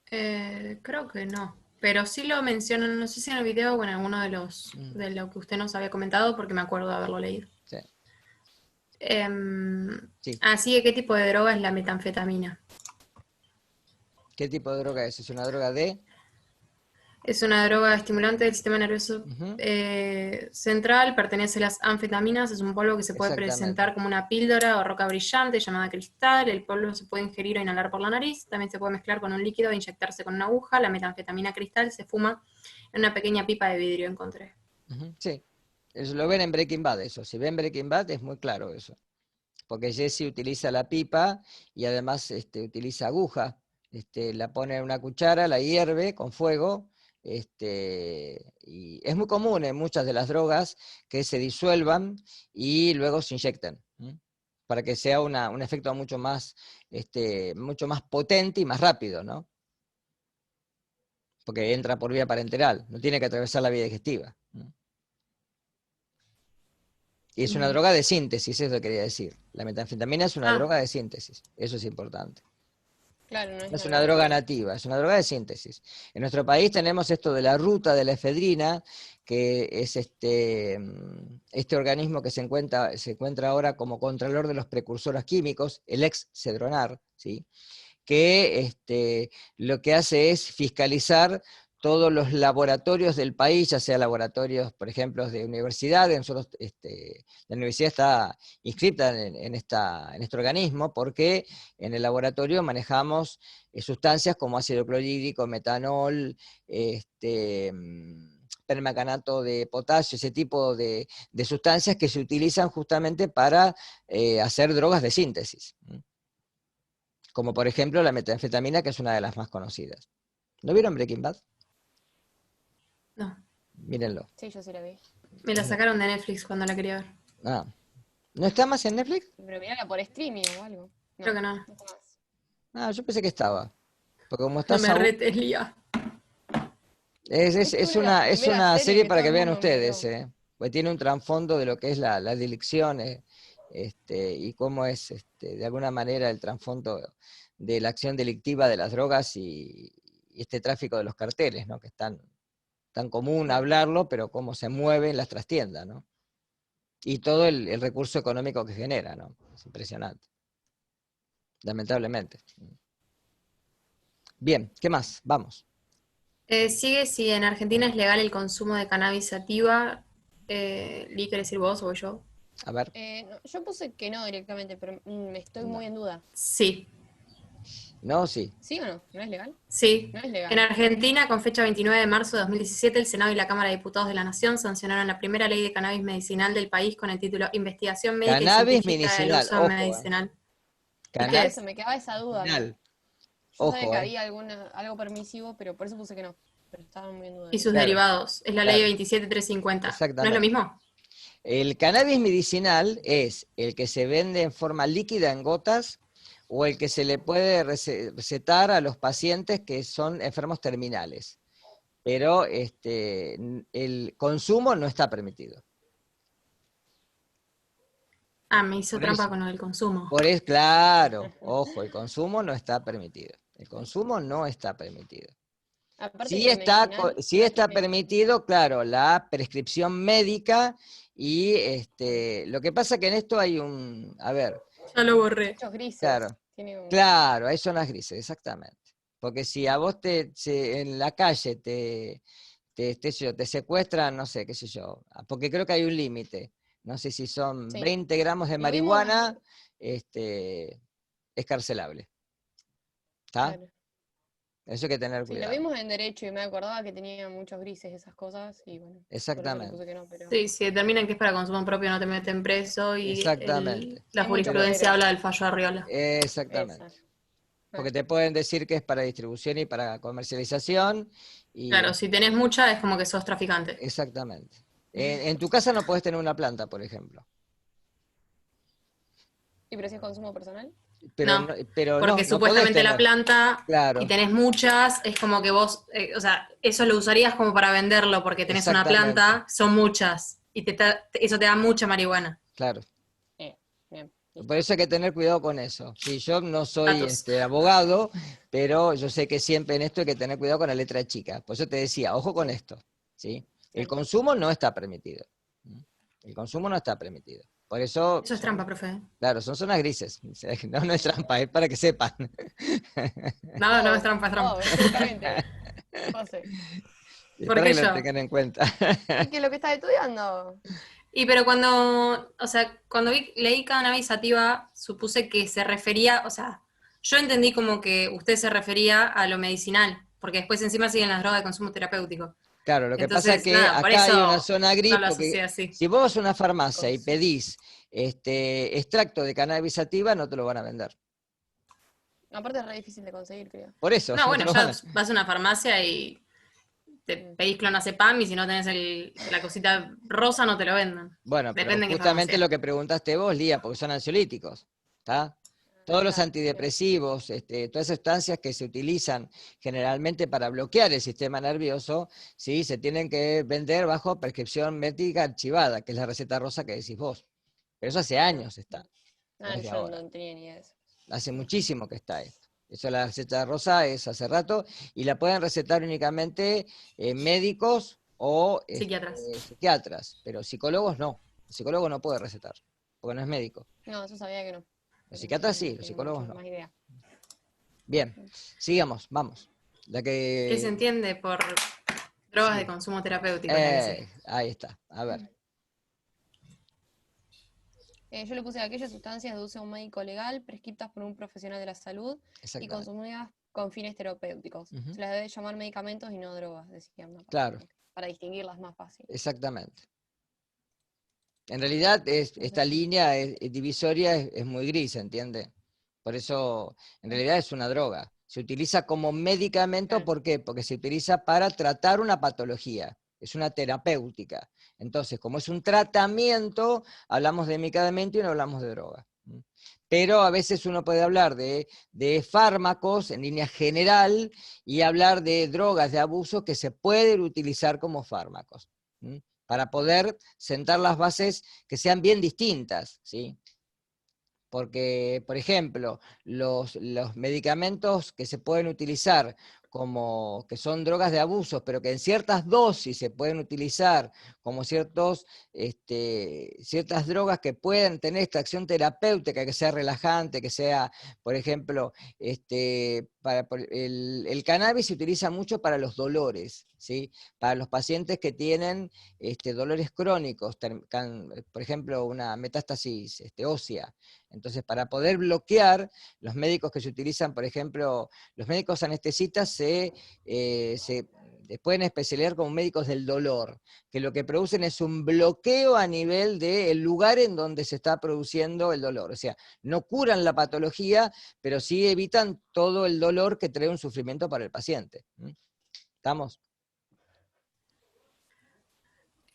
Creo que no. Pero sí lo mencionan, no sé si en el video o en alguno de lo que usted nos había comentado, porque me acuerdo de haberlo leído. Sí. Sí. Así que, ¿qué tipo de droga es la metanfetamina? ¿Qué tipo de droga es? ¿Es una droga de? Es una droga estimulante del sistema nervioso central, pertenece a las anfetaminas, es un polvo que se puede Exactamente. presentar como una píldora o roca brillante llamada cristal, el polvo se puede ingerir o inhalar por la nariz, también se puede mezclar con un líquido e inyectarse con una aguja, la metanfetamina cristal se fuma en una pequeña pipa de vidrio, encontré. Sí. Eso lo ven en Breaking Bad, eso. Si ven Breaking Bad es muy claro eso. Porque Jesse utiliza la pipa y además utiliza aguja. La pone en una cuchara, la hierve con fuego. Y es muy común en muchas de las drogas que se disuelvan y luego se inyecten, para que sea un efecto mucho más potente y más rápido, ¿no? Porque entra por vía parenteral, no tiene que atravesar la vía digestiva. Y es una droga de síntesis, eso quería decir. La metanfetamina es una droga de síntesis, eso es importante. Claro, no No es es una droga nativa, es una droga de síntesis. En nuestro país tenemos esto de la ruta de la efedrina, que es este organismo que se encuentra ahora como contralor de los precursores químicos, el ex Cedronar, ¿sí? Que lo que hace es fiscalizar todos los laboratorios del país, ya sea laboratorios, por ejemplo, de universidades. Nosotros, la universidad está inscrita en este organismo porque en el laboratorio manejamos sustancias como ácido clorhídrico, metanol, permanganato de potasio, ese tipo de sustancias que se utilizan justamente para hacer drogas de síntesis. Como por ejemplo la metanfetamina, que es una de las más conocidas. ¿No vieron Breaking Bad? No. Mírenlo. Sí, yo sí la vi. Me la sacaron de Netflix cuando la quería ver. Ah. ¿No está más en Netflix? Pero mirala por streaming o algo. No, Creo que no. no está más. Ah, yo pensé que estaba. Porque como está No me Saúl, retelía. Es una de las es primeras una series serie que para todo que el vean mundo ustedes, miró. Porque tiene un trasfondo de lo que es la adicción, y cómo es, de alguna manera, el trasfondo de la acción delictiva de las drogas y este tráfico de los carteles, ¿no? Que es tan común hablarlo, pero cómo se mueve en las trastiendas, ¿no? Y todo el recurso económico que genera, ¿no? Es impresionante. Lamentablemente. Bien, ¿qué más? Vamos. Sigue si en Argentina es legal el consumo de cannabis sativa. ¿Li querés decir vos o voy yo? A ver. No, yo puse que no directamente, pero me estoy No. muy en duda. Sí. No, sí. ¿Sí o no? ¿No es legal? Sí. No es legal. En Argentina, con fecha 29 de marzo de 2017, el Senado y la Cámara de Diputados de la Nación sancionaron la primera ley de cannabis medicinal del país con el título Investigación Médica y Cannabis Científica del medicinal, Uso ojo. medicinal. ¿Y Por qué? eso me quedaba esa duda. Medicinal. Yo sabía Ojo, que había algo permisivo, pero por eso puse que no. Pero estaba muy en duda. Y sus Claro, derivados. Es la ley claro. 27350. ¿No es lo Exactamente. mismo? El cannabis medicinal es el que se vende en forma líquida en gotas o el que se le puede recetar a los pacientes que son enfermos terminales. Pero el consumo no está permitido. Ah, me hizo Por trampa eso, con lo del consumo. claro, ojo, el consumo no está permitido. El consumo no está permitido. Aparte Sí que está, medicinal sí no es está que... permitido, claro, la prescripción médica y lo que pasa que en esto hay a ver, Ya lo borré. Muchos grises. claro, Tiene un... claro, hay zonas grises, exactamente. Porque si a vos en la calle te secuestran, no sé, qué sé yo, porque creo que hay un límite, no sé si son Sí. 20 gramos de Lo vimos, marihuana, es carcelable, ¿está? claro. Eso hay que tener Sí, lo cuidado. vimos en derecho y me acordaba que tenía muchos grises esas cosas y bueno, por eso le puse Exactamente, que no, pero Sí, si determinan que es para consumo propio no te meten preso y exactamente. la hay mucho Pero, jurisprudencia bolero. habla del fallo Arriola. Esa. exactamente. Ah, Porque te pueden decir que es para distribución y para comercialización, y Claro, si tenés mucha es como que sos traficante. exactamente. En tu casa no podés tener una planta, por ejemplo. ¿y pero si es consumo personal? Pero No, no, pero no, porque no podés supuestamente la tener. planta, y Claro, tenés muchas, es como que vos, o sea, eso lo usarías como para venderlo porque tenés una exactamente. planta, son muchas, y eso te da mucha marihuana. Claro. Bien, Por listo. eso hay que tener cuidado con eso. Sí, yo no soy Datos. abogado, pero yo sé que siempre en esto hay que tener cuidado con la letra chica. Por eso te decía, ojo con Sí, esto. ¿Sí? El sí. consumo no está permitido. El consumo no está permitido. Por eso Eso es trampa, profe. claro, son zonas grises. O sea, no, no es trampa, es para que sepan. No, no es trampa, es trampa. Directamente. José. Es ¿Por para qué que lo yo? tengan en cuenta. ¿Y qué es lo que estás estudiando? Y pero cuando, o sea, cuando leí cannabis sativa, supuse que se refería, o sea, yo entendí como que usted se refería a lo medicinal, porque después encima siguen las drogas de consumo terapéutico. Claro, lo que pasa es Entonces, que nada, por acá hay una eso zona no gris, lo porque asocié así. si vos vas a una farmacia y Consumo. pedís extracto de cannabis sativa, no te lo van a vender. Aparte es re difícil de conseguir, creo. Por eso, No, no te bueno, lo van ya a... vas a una farmacia y te Mm. pedís clonazepam y si no tenés la cosita rosa no te lo venden. Bueno, pero Depende en qué justamente farmacia. lo que preguntaste vos, Lía, porque son ansiolíticos, ¿está? Todos los Claro, bien. antidepresivos, todas esas sustancias que se utilizan generalmente para bloquear el sistema nervioso, ¿sí? Se tienen que vender bajo prescripción médica archivada, que es la receta rosa que decís vos. Pero eso hace Claro. años está, no Ah, es de yo ahora. no tenía ni idea de eso. Hace muchísimo que está esto. Eso la receta rosa es hace rato y la pueden recetar únicamente médicos o Psiquiatras. psiquiatras, pero psicólogos no. El psicólogo no puede recetar, porque no es médico. No, eso sabía que no. Los Pero psiquiatras no sí, los tenía psicólogos mucho no. más idea. Bien, sigamos, vamos. ¿Qué se entiende por drogas de Sí, consumo terapéutico? Es la que sigue. ahí está, a ver, Yo le puse aquellas sustancias de uso médico legal prescritas por un profesional de la salud y exactamente. consumidas con fines terapéuticos. Ujú, Se las debe llamar medicamentos y no drogas, decía una parte claro, también, para distinguirlas más fácil. exactamente. En realidad No sé esta si... línea divisoria es muy gris, ¿entiende? Por eso en realidad es una droga. Se utiliza como medicamento, Claro. ¿por qué? Porque se utiliza para tratar una patología, es una terapéutica. Entonces, como es un tratamiento, hablamos de medicamento y no hablamos de droga. Pero a veces uno puede hablar de fármacos en línea general y hablar de drogas de abuso que se pueden utilizar como fármacos. Para poder sentar las bases que sean bien distintas, ¿sí? Porque, por ejemplo, los medicamentos que se pueden utilizar como que son drogas de abuso, pero que en ciertas dosis se pueden utilizar como ciertas drogas que pueden tener esta acción terapéutica, que sea relajante, que sea, por ejemplo, el cannabis se utiliza mucho para los dolores, ¿sí? Para los pacientes que tienen dolores crónicos, por ejemplo, una metástasis ósea. Entonces, para poder bloquear, los médicos que se utilizan, por ejemplo, los médicos anestesistas se pueden especializar como médicos del dolor, que lo que producen es un bloqueo a nivel del lugar en donde se está produciendo el dolor. O sea, no curan la patología, pero sí evitan todo el dolor que trae un sufrimiento para el paciente. ¿Estamos?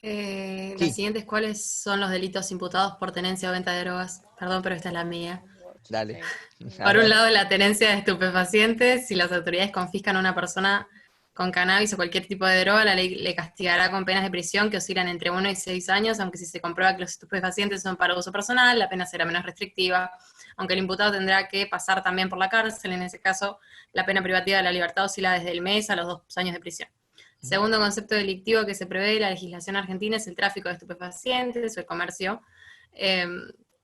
Las Sí. siguientes, ¿cuáles son los delitos imputados por tenencia o venta de drogas? Perdón, pero esta es la mía. Dale. Sí. A Por un ver. lado, la tenencia de estupefacientes. Si las autoridades confiscan a una persona con cannabis o cualquier tipo de droga, la ley le castigará con penas de prisión que oscilan entre 1 y 6 años, aunque si se comprueba que los estupefacientes son para uso personal, la pena será menos restrictiva, aunque el imputado tendrá que pasar también por la cárcel. En ese caso, la pena privativa de la libertad oscila desde el mes a los 2 años de prisión. Segundo concepto delictivo que se prevé en la legislación argentina es el tráfico de estupefacientes o el comercio,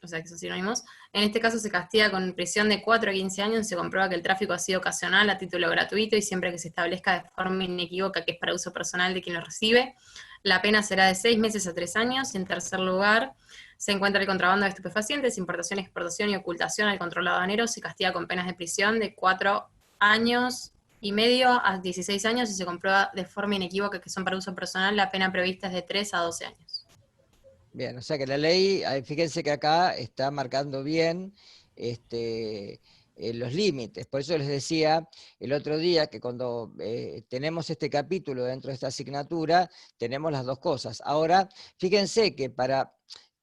o sea que son sinónimos. En este caso se castiga con prisión de 4 a 15 años si se comprueba que el tráfico ha sido ocasional a título gratuito y siempre que se establezca de forma inequívoca que es para uso personal de quien lo recibe. La pena será de 6 meses a 3 años. Y en tercer lugar, se encuentra el contrabando de estupefacientes, importación, exportación y ocultación al control aduanero. Se castiga con penas de prisión de 4 años y medio a 16 años y se comprueba de forma inequívoca que son para uso personal. La pena prevista es de 3 a 12 años. Bien, o sea que la ley, fíjense que acá está marcando bien los límites. Por eso les decía el otro día que cuando tenemos este capítulo dentro de esta asignatura, tenemos las dos cosas. Ahora, fíjense que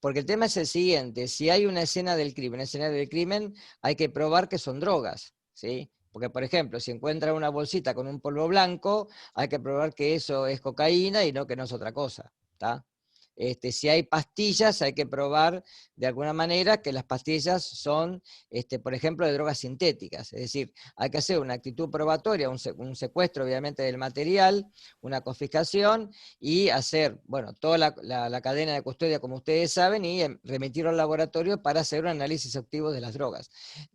porque el tema es el siguiente, si hay una escena del crimen, hay que probar que son drogas, ¿sí? Porque, por ejemplo, si encuentran una bolsita con un polvo blanco, hay que probar que eso es cocaína y no que no es otra cosa, ¿está? Si hay pastillas, hay que probar de alguna manera que las pastillas son, por ejemplo, de drogas sintéticas. Es decir, hay que hacer una actitud probatoria, un secuestro, obviamente, del material, una confiscación y hacer, bueno, toda la cadena de custodia, como ustedes saben, y remitirlo al laboratorio para hacer un análisis activo de las drogas.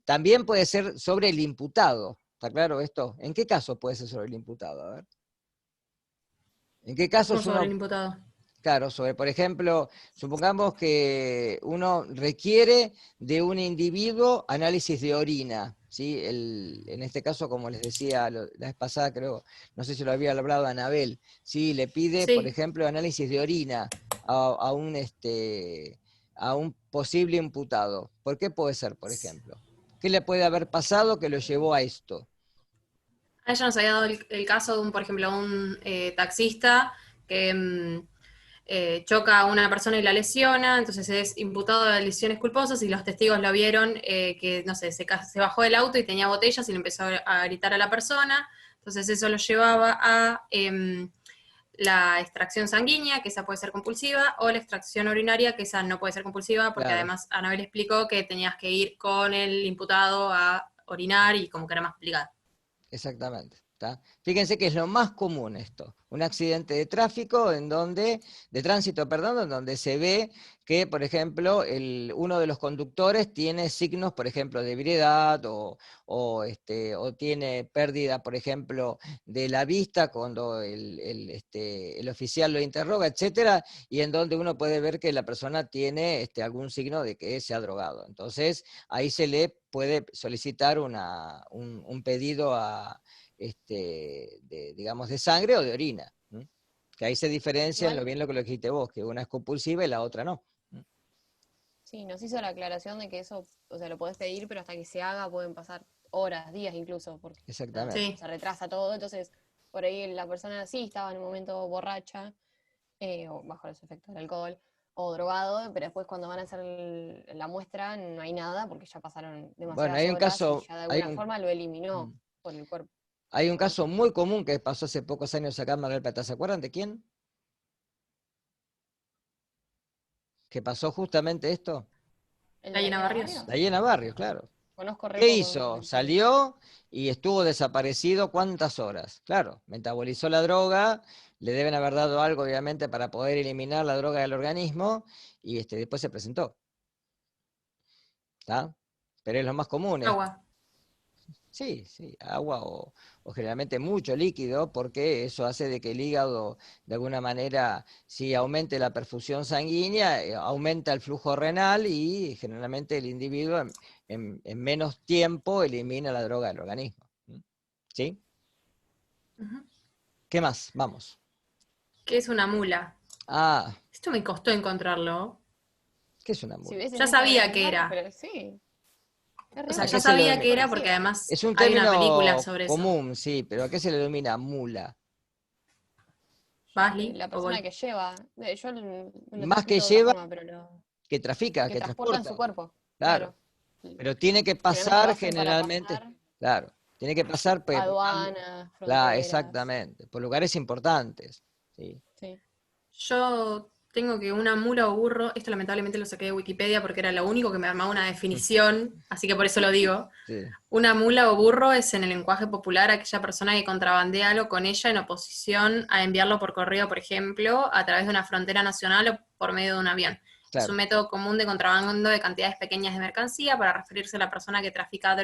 También puede ser sobre el imputado. ¿Está claro esto? ¿En qué caso puede ser sobre el imputado? A ver. ¿En qué ¿Cómo casos sobre el uno... imputado? Claro, por ejemplo, supongamos que uno requiere de un individuo análisis de orina, ¿sí? En este caso, como les decía la vez pasada, creo, no sé si lo había hablado Anabel, ¿sí? Le pide, por Sí. ejemplo, análisis de orina a un posible imputado. ¿Por qué puede ser, por ejemplo? ¿Qué le puede haber pasado que lo llevó a esto? A ella nos había dado el caso de por ejemplo, un taxista que choca a una persona y la lesiona, entonces es imputado de lesiones culposas y los testigos lo vieron que, no sé, se bajó del auto y tenía botellas y le empezó a gritar a la persona, entonces eso lo llevaba a la extracción sanguínea, que esa puede ser compulsiva, o la extracción urinaria, que esa no puede ser compulsiva, porque Claro. además Anabel explicó que tenías que ir con el imputado a orinar y como que era más complicado. Exactamente. ¿Tá? Fíjense que es lo más común esto, un accidente de tráfico de tránsito, perdón, en donde se ve que, por ejemplo, uno de los conductores tiene signos, por ejemplo, de ebriedad o tiene pérdida, por ejemplo, de la vista cuando el oficial lo interroga, etcétera, y en donde uno puede ver que la persona tiene algún signo de que se ha drogado. Entonces, ahí se le puede solicitar un pedido digamos, de sangre o de orina. ¿M? Que ahí se diferencian Igual, bien lo que dijiste vos, que una es compulsiva y la otra no. sí, nos hizo la aclaración de que eso, o sea, lo podés pedir, pero hasta que se haga pueden pasar horas, días incluso, porque nada, Exactamente. Sí. se retrasa todo. Entonces, por ahí la persona sí estaba en un momento borracha, o bajo los efectos del alcohol, o drogado, pero después cuando van a hacer la muestra no hay nada, porque ya pasaron Bueno, demasiadas horas y ya de alguna forma lo eliminó mm, por el cuerpo. hay un caso muy común que pasó hace pocos años acá en Mar del Plata. ¿Se acuerdan de quién? Que pasó justamente esto. ¿El ¿La de la llena Llena Barrios? La Barrios? Llena Barrios, claro. Conozco re ¿Qué poco hizo? del tema. Salió y estuvo desaparecido ¿cuántas horas? Claro, metabolizó la droga, le deben haber dado algo obviamente para poder eliminar la droga del organismo y después se presentó. ¿Está? Pero es lo más común. Agua. Sí, sí, agua o generalmente mucho líquido, porque eso hace de que el hígado, de alguna manera, sí aumente la perfusión sanguínea, aumenta el flujo renal y generalmente el individuo en menos tiempo elimina la droga del organismo. ¿Sí? Ujú. ¿Qué más? Vamos. ¿Qué es una mula? Ah, Esto me costó encontrarlo. ¿qué es una Si mula? ves en Ya sabía Instagram es que raro, era. pero sí, es O re sea, ¿A ya qué raro. se le sabía Me que era denomina? porque parecía. además Es un hay una película término sobre eso. común, sí, pero ¿a qué se le denomina mula? ¿Basley La o persona Boy? que lleva, yo lo Más que interpreto de otra lleva, forma, pero que trafica, que que transporta en su transporta. cuerpo, Claro. claro. Pero tiene que Generalmente lo pasar hacen para generalmente, pasar claro, tiene que pasar, pues, aduanas, claro, fronteras. exactamente, por lugares importantes, ¿sí? Sí. Yo tengo que una mula o burro, esto lamentablemente lo saqué de Wikipedia porque era lo único que me armaba una definición, así que por eso lo digo. Sí, Una mula o burro es en el lenguaje popular aquella persona que contrabandea algo con ella en oposición a enviarlo por correo, por ejemplo, a través de una frontera nacional o por medio de un avión. Es un claro, método común de contrabando de cantidades pequeñas de mercancía para referirse a la persona que trafica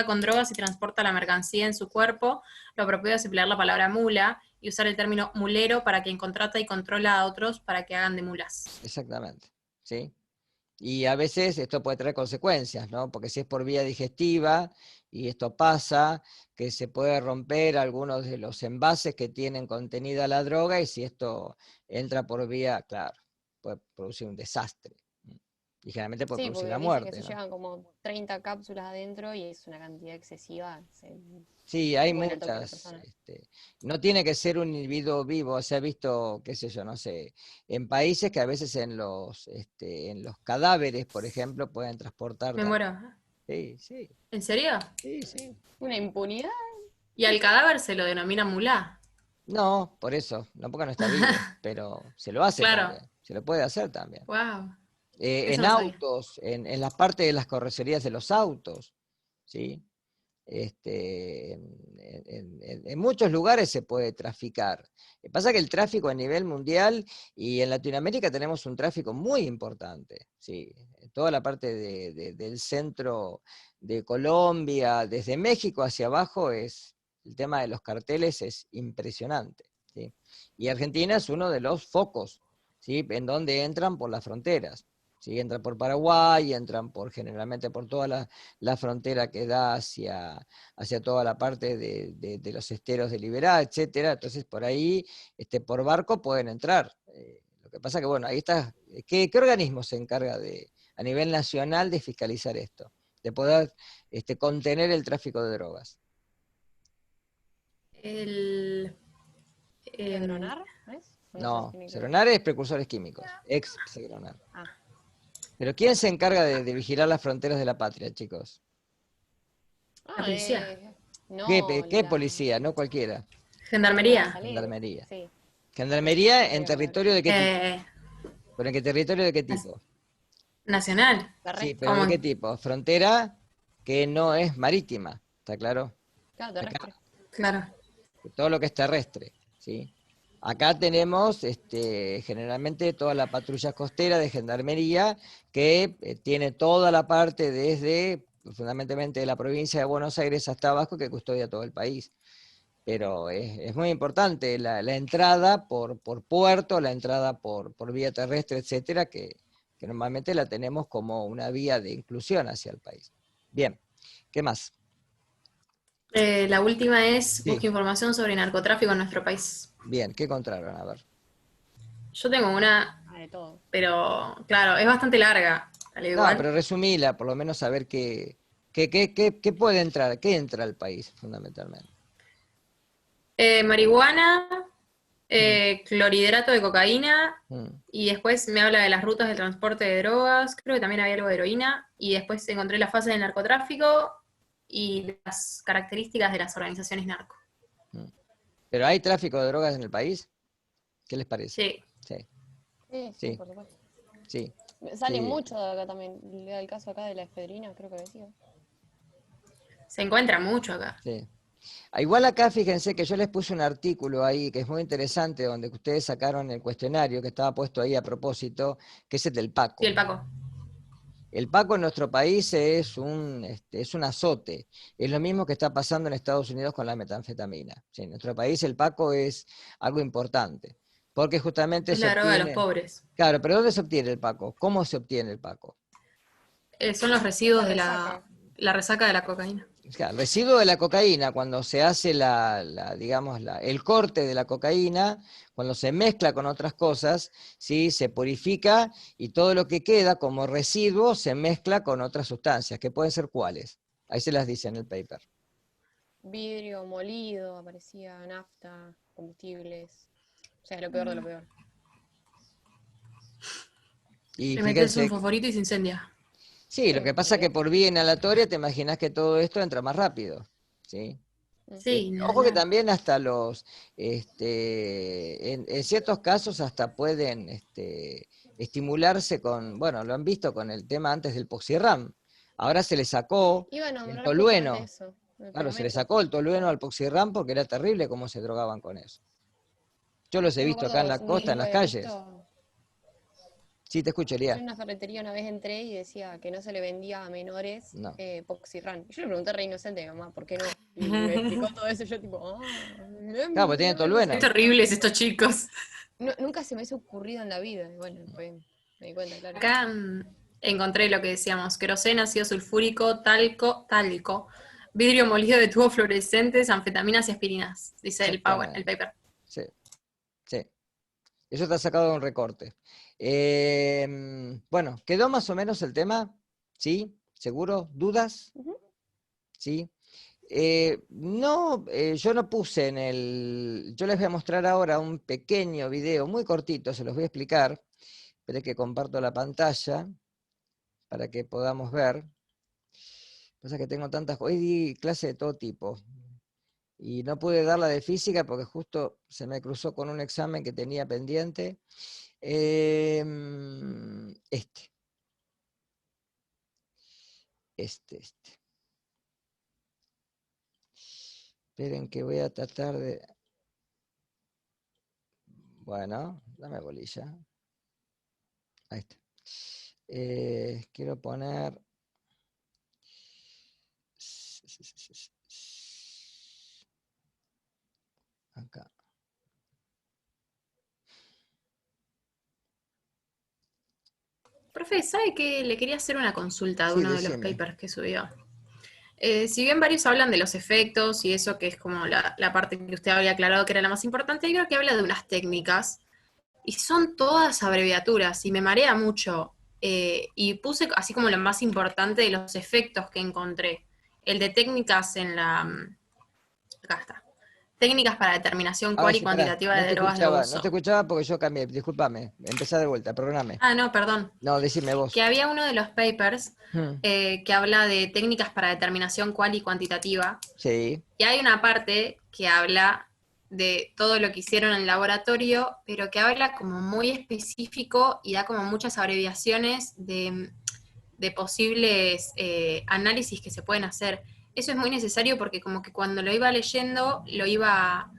con drogas y transporta la mercancía en su cuerpo. Lo apropiado es emplear la palabra mula y usar el término mulero para quien contrata y controla a otros para que hagan de mulas. exactamente, ¿sí? Y a veces esto puede traer consecuencias, ¿no? Porque si es por vía digestiva, y esto pasa, que se puede romper algunos de los envases que tienen contenida la droga, y si esto entra por vía, claro, puede producir un desastre. Y generalmente puede Sí, producir la porque dicen que muerte, se ¿no? llevan como 30 cápsulas adentro y es una cantidad excesiva. Se Sí, hay muere al toque la muchas. persona. No tiene que ser un individuo vivo, se ha visto, qué sé yo, no sé, en países que a veces en los cadáveres, por ejemplo, pueden transportar Me también. muero. Sí, sí, ¿En serio? sí, sí. Una impunidad. Y al cadáver se lo denomina mulá. No, por eso, no porque no está vivo, pero se lo hace Claro. también, se lo puede hacer también. Wow. Eso En no sabía. autos, en las partes de las carrocerías de los autos, ¿sí? En muchos lugares se puede traficar. Lo que pasa que el tráfico a nivel mundial y en Latinoamérica tenemos un tráfico muy importante, ¿sí? En toda la parte del centro de Colombia, desde México hacia abajo, el tema de los carteles es impresionante, ¿sí? Y Argentina es uno de los focos, ¿sí? En donde entran por las fronteras. ¿Sí? Entran por Paraguay, entran generalmente por toda la frontera que da hacia toda la parte de los esteros de Liberá, etcétera. Entonces, por ahí, por barco pueden entrar. Lo que pasa que, bueno, ahí está. ¿Qué organismo se encarga a nivel nacional de fiscalizar esto? De poder contener el tráfico de drogas. El, em, ¿Segronar? ¿Es? ¿O no No, tiene que ver? Seronar es precursores químicos, ex Seronar. Ah, Pero ¿quién se encarga de vigilar las fronteras de la patria, chicos? la ah policía. no, ¿Qué policía? No cualquiera. para Gendarmería. salir. Gendarmería. Sí, ¿Gendarmería en sería como territorio de qué tipo? Eh, ¿Pero en qué territorio de qué nas- tipo? nacional. Sí, terrestre. pero ¿de Como, qué tipo? Frontera que no es marítima, ¿está claro? Claro, Acá, terrestre. claro. todo lo que es terrestre, ¿sí? Acá tenemos generalmente toda la patrulla costera de gendarmería que tiene toda la parte desde, fundamentalmente de la provincia de Buenos Aires hasta abajo, que custodia todo el país. Pero es muy importante la entrada por puerto, la entrada por vía terrestre, etcétera, que normalmente la tenemos como una vía de inclusión hacia el país. Bien, ¿qué más? La última es Sí, busca información sobre narcotráfico en nuestro país. bien, ¿qué encontraron? A ver. Yo tengo una, Ah, de todo. pero claro, es bastante larga, al No, igual. pero resumila, por lo menos saber qué puede entrar, qué entra al país, fundamentalmente. Marihuana, Mm, clorhidrato de cocaína, mm. y después me habla de las rutas de transporte de drogas, creo que también había algo de heroína, y después encontré la fase del narcotráfico y las características de las organizaciones narco. Mm. ¿Pero hay tráfico de drogas en el país? ¿Qué les parece? Sí, Sí, Sí, sí, sí, por supuesto. sí, Sale sí. mucho de acá también. El caso acá de la efedrina, creo que decía. se encuentra mucho acá. Sí. Igual acá fíjense que yo les puse un artículo ahí que es muy interesante, donde ustedes sacaron el cuestionario que estaba puesto ahí a propósito, que es el del Sí, Paco. el Paco. El Paco en nuestro país es un azote. Es lo mismo que está pasando en Estados Unidos con la metanfetamina. Sí, en nuestro país el Paco es algo importante, porque justamente Es se la droga de los obtiene. pobres. Claro, pero ¿dónde se obtiene el Paco? ¿Cómo se obtiene el Paco? Son los La residuos de resaca. la resaca de la cocaína. Claro, el residuo de la cocaína, cuando se hace digamos, el corte de la cocaína, cuando se mezcla con otras cosas, ¿sí? Se purifica y todo lo que queda como residuo se mezcla con otras sustancias, que pueden ser cuáles. Ahí se las dice en el paper. Vidrio molido, aparecía nafta, combustibles. O sea, es lo peor de lo peor. Y Le metes un fíjense, fosforito y se incendia. Sí, lo que pasa es que por vía inhalatoria te imaginas que todo esto entra más rápido, ¿sí? Sí, ni Ojo que hablar. también hasta en ciertos casos hasta pueden estimularse con, bueno, lo han visto con el tema antes del Poxirram. Ahora se le sacó Iba a el nombrar justamente tolueno. eso, el Claro, se le pegamento. sacó el tolueno al Poxirram porque era terrible cómo se drogaban con eso. Yo los he Yo me visto acá en acuerdo la un costa, en gringo las había calles. puesto. Sí, te escucho, Yo Elías. en una ferretería una vez entré y decía que no se le vendía a menores No. Poxirran. Y yo le pregunté re inocente, mamá, ¿por qué no? Y me explicó todo eso y yo tipo, Claro, porque tiene mirá lo que Qué tolueno. sé. terribles estos chicos. Nunca se me hubiese ocurrido en la vida. Y bueno, después me di cuenta, claro. Acá encontré lo que decíamos, queroseno, ácido sulfúrico, talco, vidrio molido de tubos fluorescentes, anfetaminas y aspirinas, dice el Exactamente. paper. Sí, sí. Eso está sacado de un recorte. Bueno, ¿quedó más o menos el tema? ¿Sí? ¿Seguro? ¿Dudas? Ujú. ¿Sí? No, yo no puse yo les voy a mostrar ahora un pequeño video, muy cortito, se los voy a explicar. Esperen que comparto la pantalla para que podamos ver. Pasa que tengo tantas, hoy di clase de todo tipo. Y no pude dar la de física porque justo se me cruzó con un examen que tenía pendiente. Este. Esperen que voy a tratar de... Bueno, dame bolilla. Ahí está. Quiero poner... Acá. Profe, ¿sabe que le quería hacer una consulta de Sí, uno de los decime. papers que subió? Si bien varios hablan de los efectos y eso que es como la parte que usted había aclarado que era la más importante, yo creo que habla de unas técnicas y son todas abreviaturas y me marea mucho. Y puse así como lo más importante de los efectos que encontré. El de técnicas en la... Acá está. Técnicas para determinación Ahora cual y sí, pará. cuantitativa de drogas de No te uso. escuchaba porque yo cambié. Discúlpame. Empezá de vuelta, perdóname. Ah, no, perdón. No, decime Que vos. había uno de los papers Hmm, que habla de técnicas para determinación cual y cuantitativa. Sí. Y hay una parte que habla de todo lo que hicieron en el laboratorio, pero que habla como muy específico y da como muchas abreviaciones de posibles análisis que se pueden hacer. Eso es muy necesario porque como que cuando lo iba leyendo, lo iba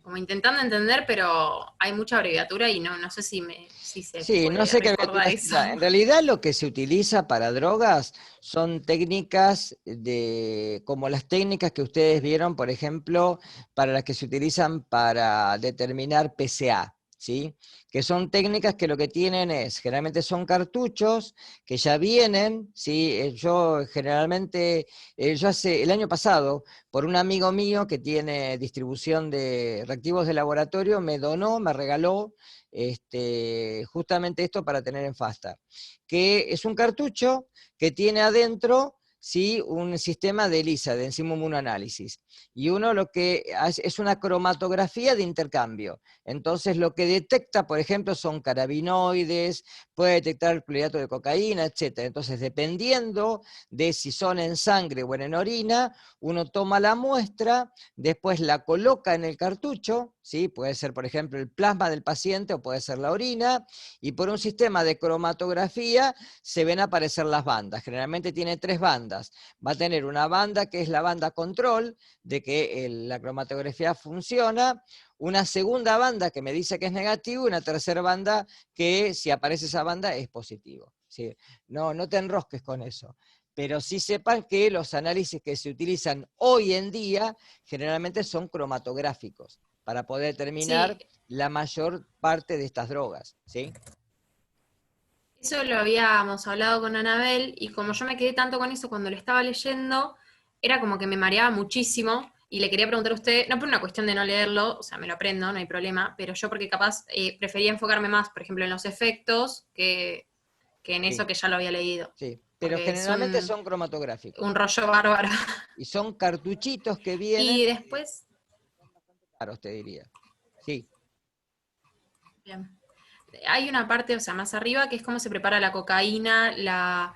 como intentando entender, pero hay mucha abreviatura y no sé si se Sí, no puede sé qué recordar aberturas eso. tendrá. En realidad lo que se utiliza para drogas son técnicas como las técnicas que ustedes vieron, por ejemplo, para las que se utilizan para determinar PCA, ¿sí? Que son técnicas que lo que tienen es, generalmente son cartuchos que ya vienen, ¿sí? Yo generalmente, yo el año pasado, por un amigo mío que tiene distribución de reactivos de laboratorio, me donó, me regaló justamente esto para tener en FASTA, que es un cartucho que tiene adentro, ¿sí?, un sistema de ELISA, de enzima inmunoanálisis, y uno lo que hace es una cromatografía de intercambio. Entonces lo que detecta, por ejemplo, son carabinoides, puede detectar clorhidrato de cocaína, etc. Entonces, dependiendo de si son en sangre o en orina, uno toma la muestra, después la coloca en el cartucho, ¿sí? Puede ser, por ejemplo, el plasma del paciente o puede ser la orina, y por un sistema de cromatografía se ven aparecer las bandas. Generalmente tiene 3 bandas. Va a tener una banda que es la banda control, de que la cromatografía funciona, una segunda banda que me dice que es negativo, y una tercera banda que si aparece esa banda es positivo. ¿Sí? No te enrosques con eso. Pero sí sepan que los análisis que se utilizan hoy en día generalmente son cromatográficos para poder determinar Sí, la mayor parte de estas drogas, ¿sí? eso lo habíamos hablado con Anabel y como yo me quedé tanto con eso cuando lo estaba leyendo, era como que me mareaba muchísimo y le quería preguntar a usted, no por una cuestión de no leerlo, o sea, me lo aprendo, no hay problema, pero yo porque capaz prefería enfocarme más, por ejemplo, en los efectos que en Sí, eso que ya lo había leído, sí. Pero porque es generalmente son cromatográficos. un rollo bárbaro. Y son cartuchitos que vienen, Y después, caros, te diría. Sí, bien. hay una parte, o sea, más arriba, que es cómo se prepara la cocaína, la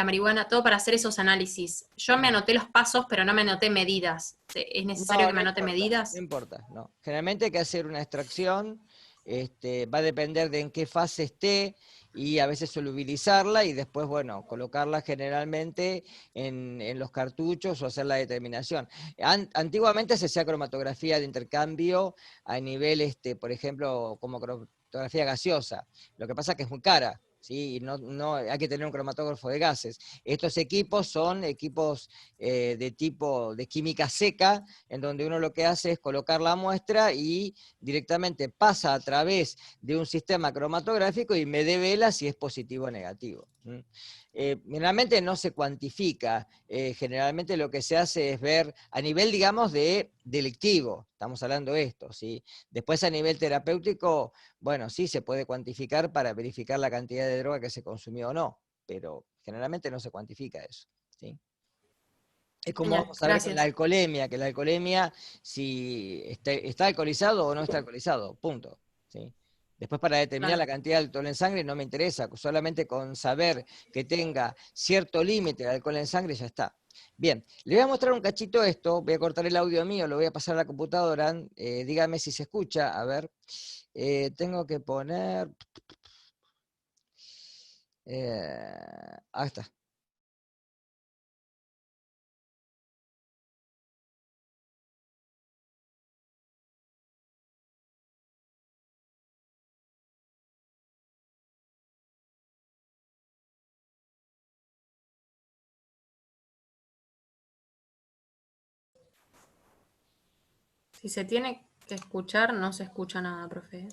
marihuana, todo para hacer esos análisis. Yo me anoté los pasos, pero no me anoté medidas. ¿Es necesario No, que no me anote importa, no medidas? importa, no. Generalmente hay que hacer una extracción, va a depender de en qué fase esté y a veces solubilizarla y después, bueno, colocarla generalmente en los cartuchos o hacer la determinación. Antiguamente se hacía cromatografía de intercambio a nivel, por ejemplo, como cromatografía gaseosa. Lo que pasa es que es muy cara. Sí, y no hay que tener un cromatógrafo de gases. Estos equipos son equipos de tipo de química seca, en donde uno lo que hace es colocar la muestra y directamente pasa a través de un sistema cromatográfico y me devela si es positivo o negativo. Generalmente no se cuantifica, generalmente lo que se hace es ver a nivel, digamos, de delictivo, estamos hablando de esto, ¿sí? Después a nivel terapéutico, bueno, sí se puede cuantificar para verificar la cantidad de droga que se consumió o no, pero generalmente no se cuantifica eso, ¿sí? Es como Genial, vamos a ver con la gracias. alcoholemia, que la alcoholemia, si está alcoholizado o no está alcoholizado, punto. ¿Sí? Después para determinar Claro. la cantidad de alcohol en sangre no me interesa, solamente con saber que tenga cierto límite de alcohol en sangre ya está. Bien, le voy a mostrar un cachito esto, voy a cortar el audio mío, lo voy a pasar a la computadora, dígame si se escucha, a ver, tengo que poner, ahí está. Si se tiene que escuchar, no se escucha nada, profe.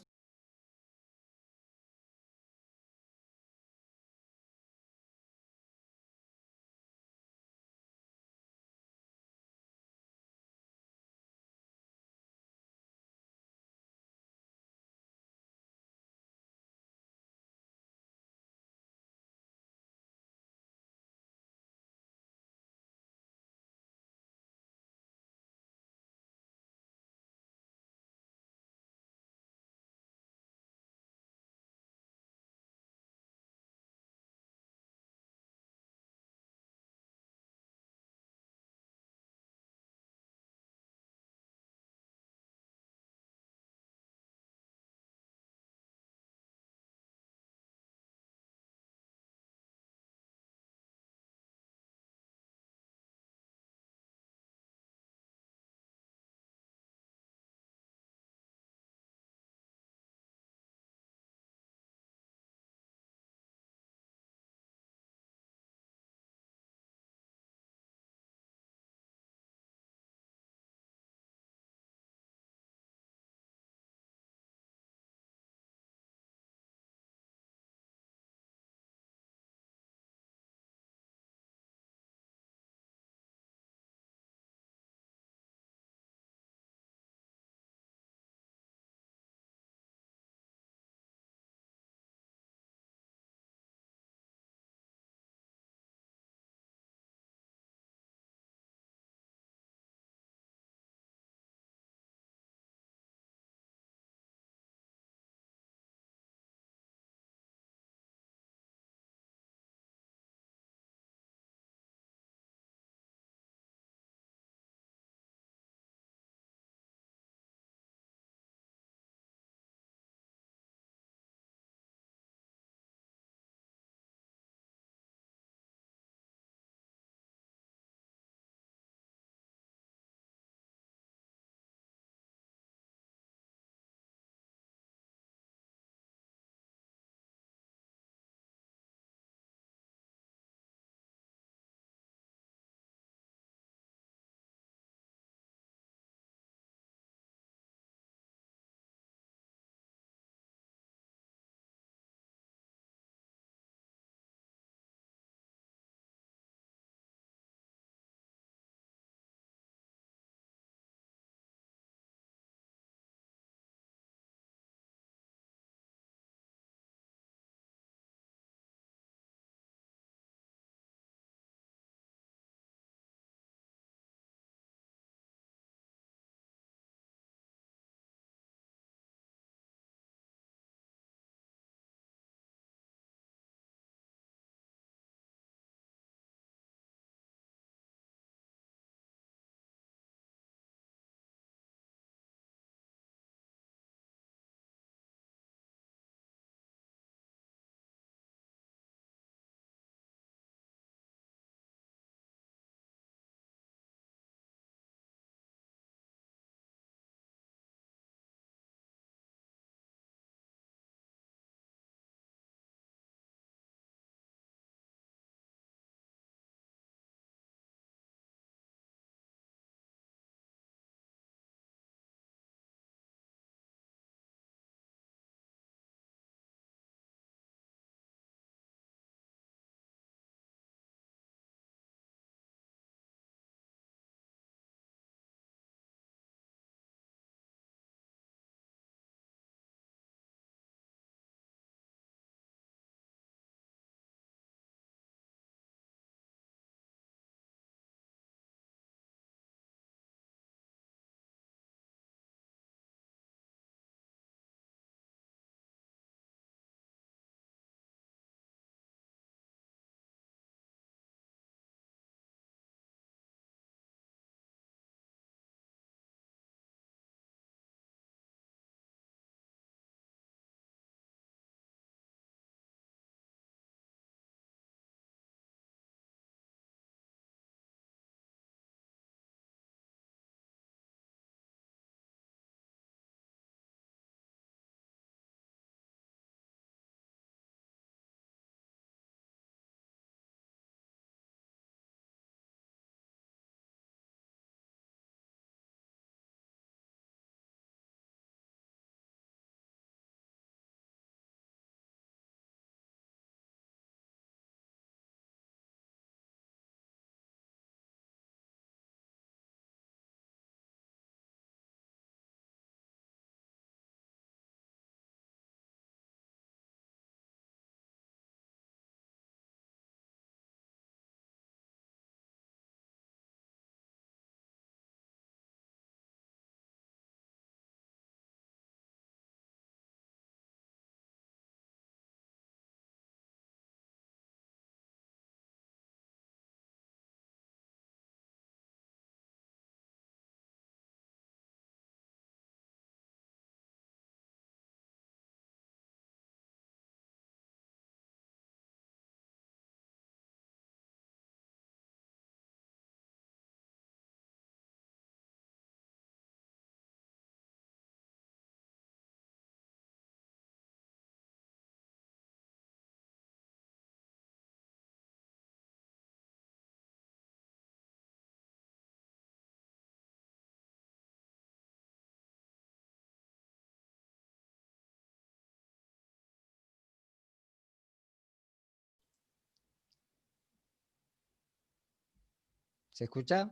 ¿Se escucha?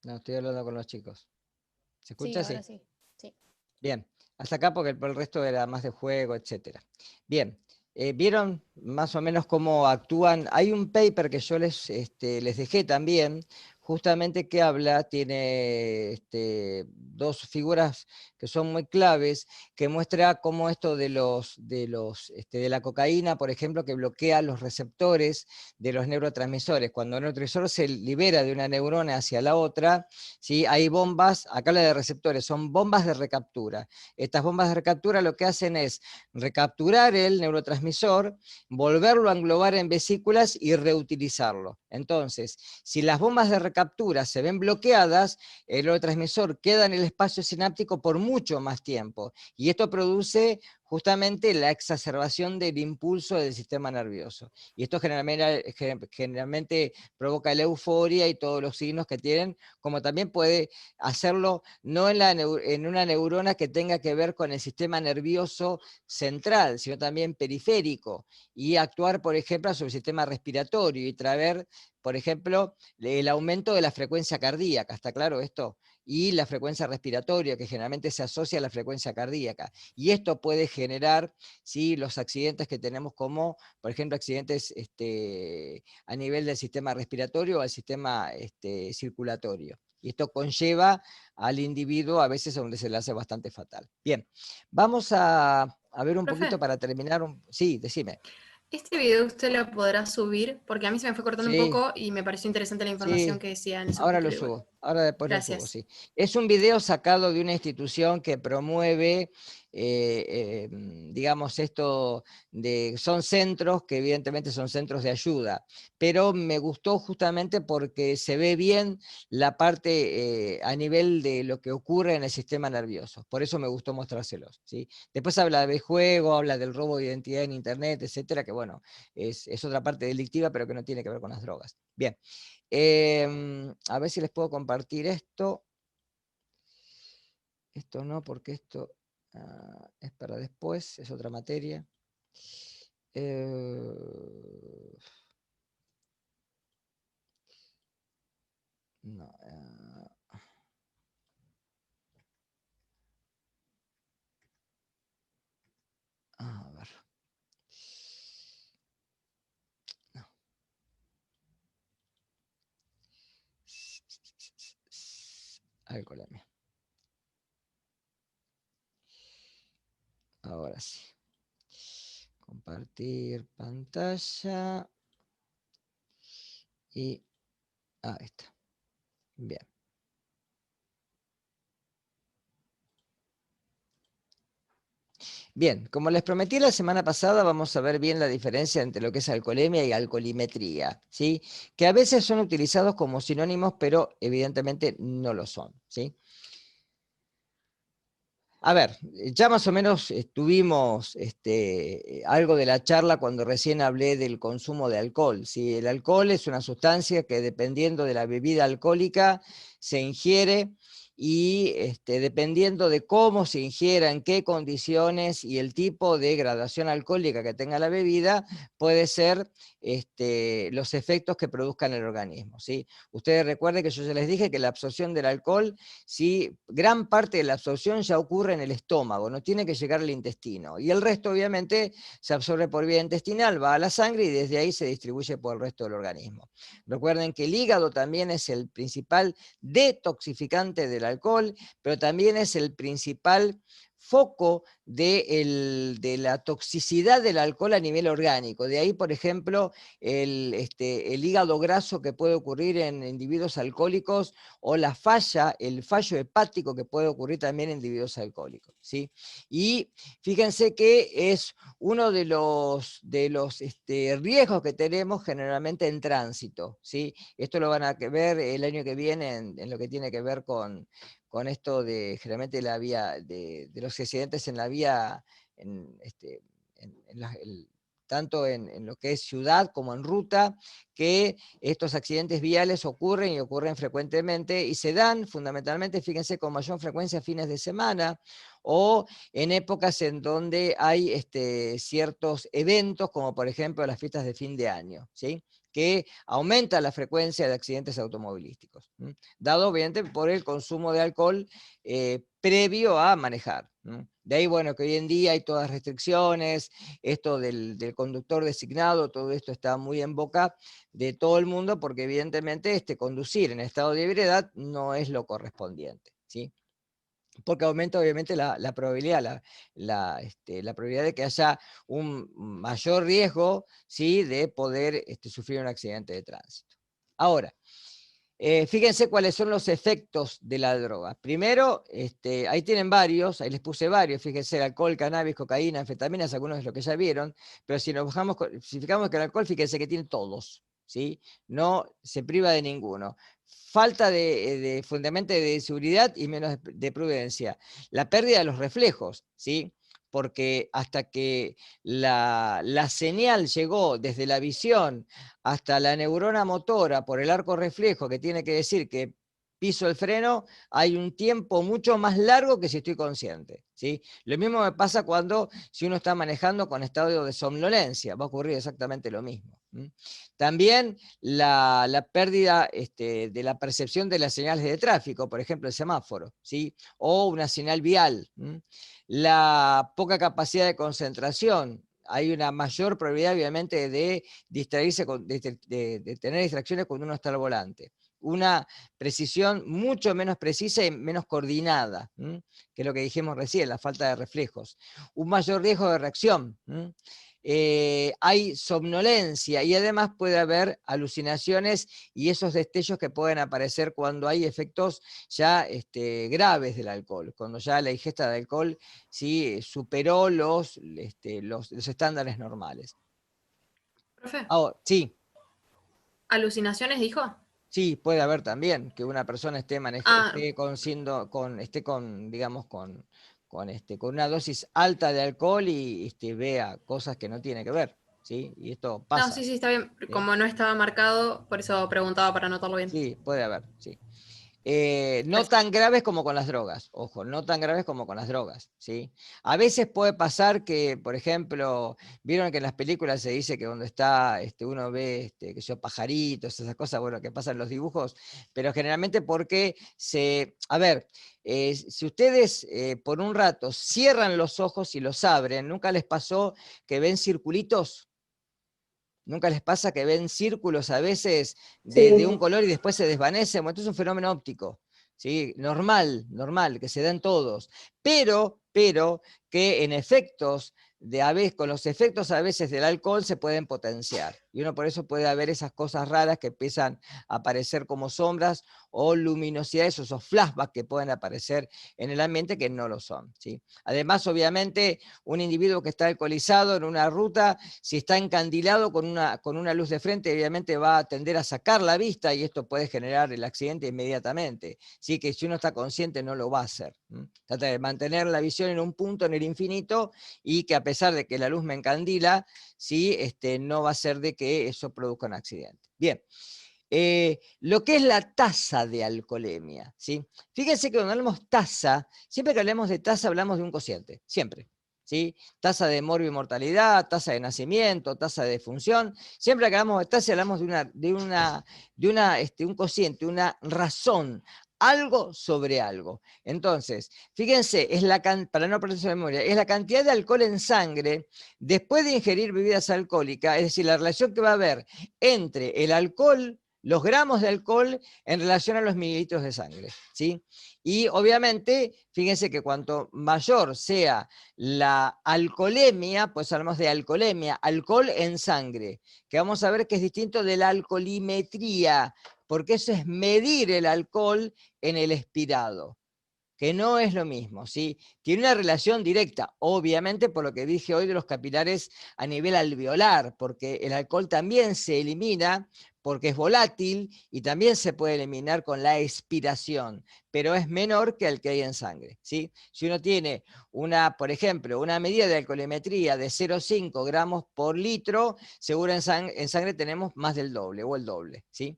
No, estoy hablando con los chicos. ¿Se Sí, escucha? ahora Sí. sí. Sí. Bien, hasta acá porque el resto era más de juego, etcétera. Bien, ¿vieron más o menos cómo actúan? Hay un paper que yo les dejé también, justamente que habla, tiene dos figuras que son muy claves, que muestra cómo esto de la cocaína, por ejemplo, que bloquea los receptores de los neurotransmisores. Cuando el neurotransmisor se libera de una neurona hacia la otra, ¿sí? Hay bombas, acá habla de receptores, son bombas de recaptura. Estas bombas de recaptura lo que hacen es recapturar el neurotransmisor, volverlo a englobar en vesículas y reutilizarlo. Entonces, si las bombas de recaptura se ven bloqueadas, el neurotransmisor queda en el espacio sináptico por mucho más tiempo. Y esto produce justamente la exacerbación del impulso del sistema nervioso. Y esto generalmente provoca la euforia y todos los signos que tienen, como también puede hacerlo no en una neurona que tenga que ver con el sistema nervioso central, sino también periférico, y actuar, por ejemplo, sobre el sistema respiratorio y traer, por ejemplo, el aumento de la frecuencia cardíaca, ¿está claro esto? Y la frecuencia respiratoria, que generalmente se asocia a la frecuencia cardíaca. Y esto puede generar, ¿sí?, los accidentes que tenemos como, por ejemplo, accidentes a nivel del sistema respiratorio o al sistema circulatorio. Y esto conlleva al individuo a veces a donde se le hace bastante fatal. Bien, vamos a ver un Profe, poquito para terminar. Sí, decime. este video usted lo podrá subir, porque a mí se me fue cortando un Sí, poco y me pareció interesante la información sí, que decía en el ahora lo subtítulo igual. subo, ahora después lo subo, Gracias. sí. Es un video sacado de una institución que promueve, digamos, son centros que evidentemente son centros de ayuda, pero me gustó justamente porque se ve bien la parte a nivel de lo que ocurre en el sistema nervioso, por eso me gustó mostrárselos, ¿sí? Después habla de juego, habla del robo de identidad en internet, etcétera, que bueno, es otra parte delictiva, pero que no tiene que ver con las drogas. Bien. A ver si les puedo compartir esto. Esto no, porque esto es para después, es otra materia. No, a ver. No. Alcoholemia. Ahora sí. Compartir pantalla. Y ahí está. Bien. Bien, como les prometí la semana pasada, vamos a ver bien la diferencia entre lo que es alcoholemia y alcoholimetría, ¿sí? Que a veces son utilizados como sinónimos, pero evidentemente no lo son, ¿sí? A ver, ya más o menos tuvimos algo de la charla cuando recién hablé del consumo de alcohol, ¿sí? El alcohol es una sustancia que dependiendo de la bebida alcohólica se ingiere y dependiendo de cómo se ingiera, en qué condiciones y el tipo de gradación alcohólica que tenga la bebida, puede ser los efectos que produzca en el organismo, ¿sí? Ustedes recuerden que yo ya les dije que la absorción del alcohol, ¿sí?, gran parte de la absorción ya ocurre en el estómago, no tiene que llegar al intestino. Y el resto, obviamente, se absorbe por vía intestinal, va a la sangre y desde ahí se distribuye por el resto del organismo. Recuerden que el hígado también es el principal detoxificante del alcohol, pero también es el principal foco de la toxicidad del alcohol a nivel orgánico. De ahí, por ejemplo, el hígado graso que puede ocurrir en individuos alcohólicos o el fallo hepático que puede ocurrir también en individuos alcohólicos, ¿sí? Y fíjense que es uno de los riesgos que tenemos generalmente en tránsito, ¿sí? Esto lo van a ver el año que viene en lo que tiene que ver con esto de generalmente la vía, de los accidentes en la vía, tanto en lo que es ciudad como en ruta, que estos accidentes viales ocurren y ocurren frecuentemente y se dan fundamentalmente, fíjense, con mayor frecuencia fines de semana o en épocas en donde hay ciertos eventos, como por ejemplo las fiestas de fin de año, ¿sí? que aumenta la frecuencia de accidentes automovilísticos, dado obviamente por el consumo de alcohol previo a manejar. De ahí, bueno, que hoy en día hay todas restricciones, esto del conductor designado, todo esto está muy en boca de todo el mundo, porque evidentemente conducir en estado de ebriedad no es lo correspondiente, ¿sí? Porque aumenta obviamente la probabilidad, la probabilidad de que haya un mayor riesgo, ¿sí?, de poder sufrir un accidente de tránsito. Ahora, fíjense cuáles son los efectos de la droga. Primero, ahí tienen varios, ahí les puse varios, fíjense, alcohol, cannabis, cocaína, anfetaminas, algunos de los que ya vieron, pero si si fijamos que el alcohol, fíjense que tiene todos, ¿sí? No se priva de ninguno. Falta fundamentalmente de seguridad y menos de prudencia. La pérdida de los reflejos, ¿sí? Porque hasta que la señal llegó desde la visión hasta la neurona motora por el arco reflejo, que tiene que decir que piso el freno, hay un tiempo mucho más largo que si estoy consciente, ¿sí? Lo mismo me pasa si uno está manejando con estado de somnolencia, va a ocurrir exactamente lo mismo. También la pérdida de la percepción de las señales de tráfico, por ejemplo el semáforo, ¿sí?, o una señal vial. La poca capacidad de concentración, hay una mayor probabilidad obviamente de distraerse, de tener distracciones cuando uno está al volante. Una precisión mucho menos precisa y menos coordinada, que es lo que dijimos recién, la falta de reflejos. Un mayor riesgo de reacción. Hay somnolencia y además puede haber alucinaciones y esos destellos que pueden aparecer cuando hay efectos ya graves del alcohol, cuando ya la ingesta de alcohol sí superó los estándares normales. Profe, Sí, ¿alucinaciones dijo? sí, puede haber también que una persona esté Ah, digamos, con una dosis alta de alcohol y vea cosas que no tiene que ver, ¿sí? Y esto no, pasa, sí, sí, está bien. ¿sí? Como no estaba marcado, por eso preguntaba para anotarlo bien. Sí, puede haber, sí. No Gracias. tan graves como con las drogas, ojo, no tan graves como con las drogas, ¿sí? A veces puede pasar que, por ejemplo, vieron que en las películas se dice que donde está, uno ve, que son pajaritos, esas cosas, bueno, que pasan en los dibujos, pero generalmente porque a ver, si ustedes por un rato cierran los ojos y los abren, ¿nunca les pasó que ven circulitos? ¿Nunca les pasa que ven círculos a veces de un Sí, color y después se desvanecen? Bueno, esto es un fenómeno óptico, ¿sí? Normal, que se dan todos. Pero que en efectos con los efectos a veces del alcohol se pueden potenciar. Y uno por eso puede ver esas cosas raras que empiezan a aparecer como sombras o luminosidades, o esos flashbacks que pueden aparecer en el ambiente que no lo son, ¿sí? Además, obviamente, un individuo que está alcoholizado en una ruta, si está encandilado con una luz de frente, obviamente va a tender a sacar la vista y esto puede generar el accidente inmediatamente. Sí, que si uno está consciente no lo va a hacer. Trata de mantener la visión en un punto, en el infinito, y que a pesar de que la luz me encandila, ¿sí? No va a ser de que eso produzca un accidente. Bien. Lo que es la tasa de alcoholemia, ¿sí? Fíjense que cuando hablamos tasa, siempre que hablamos de tasa hablamos de un cociente, siempre, ¿sí? Tasa de morbimortalidad, tasa de nacimiento, tasa de defunción, siempre que hablamos de tasa hablamos de un cociente, una razón, algo sobre algo. Entonces, fíjense, para no perder su memoria, es la cantidad de alcohol en sangre después de ingerir bebidas alcohólicas, es decir, la relación que va a haber entre el alcohol, los gramos de alcohol en relación a los mililitros de sangre, ¿sí? Y obviamente, fíjense que cuanto mayor sea la alcoholemia, pues hablamos de alcoholemia, alcohol en sangre, que vamos a ver que es distinto de la alcoholimetría, porque eso es medir el alcohol en el expirado, que no es lo mismo, ¿sí? Tiene una relación directa, obviamente, por lo que dije hoy de los capilares a nivel alveolar, porque el alcohol también se elimina porque es volátil y también se puede eliminar con la expiración, pero es menor que el que hay en sangre, ¿sí? Si uno tiene por ejemplo, una medida de alcoholimetría de 0,5 gramos por litro, seguro en sangre tenemos más del doble o el doble, ¿sí?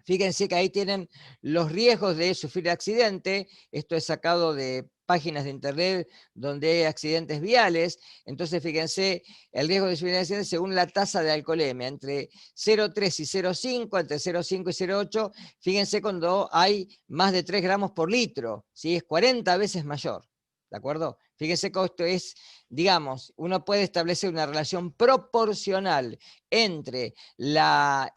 Fíjense que ahí tienen los riesgos de sufrir accidente. Esto es sacado de páginas de internet donde hay accidentes viales. Entonces, fíjense, el riesgo de sufrir accidente según la tasa de alcoholemia, entre 0,3 y 0,5, entre 0,5 y 0,8. Fíjense cuando hay más de 3 gramos por litro, ¿sí? Es 40 veces mayor. ¿De acuerdo? Fíjense que esto es, digamos, uno puede establecer una relación proporcional entre la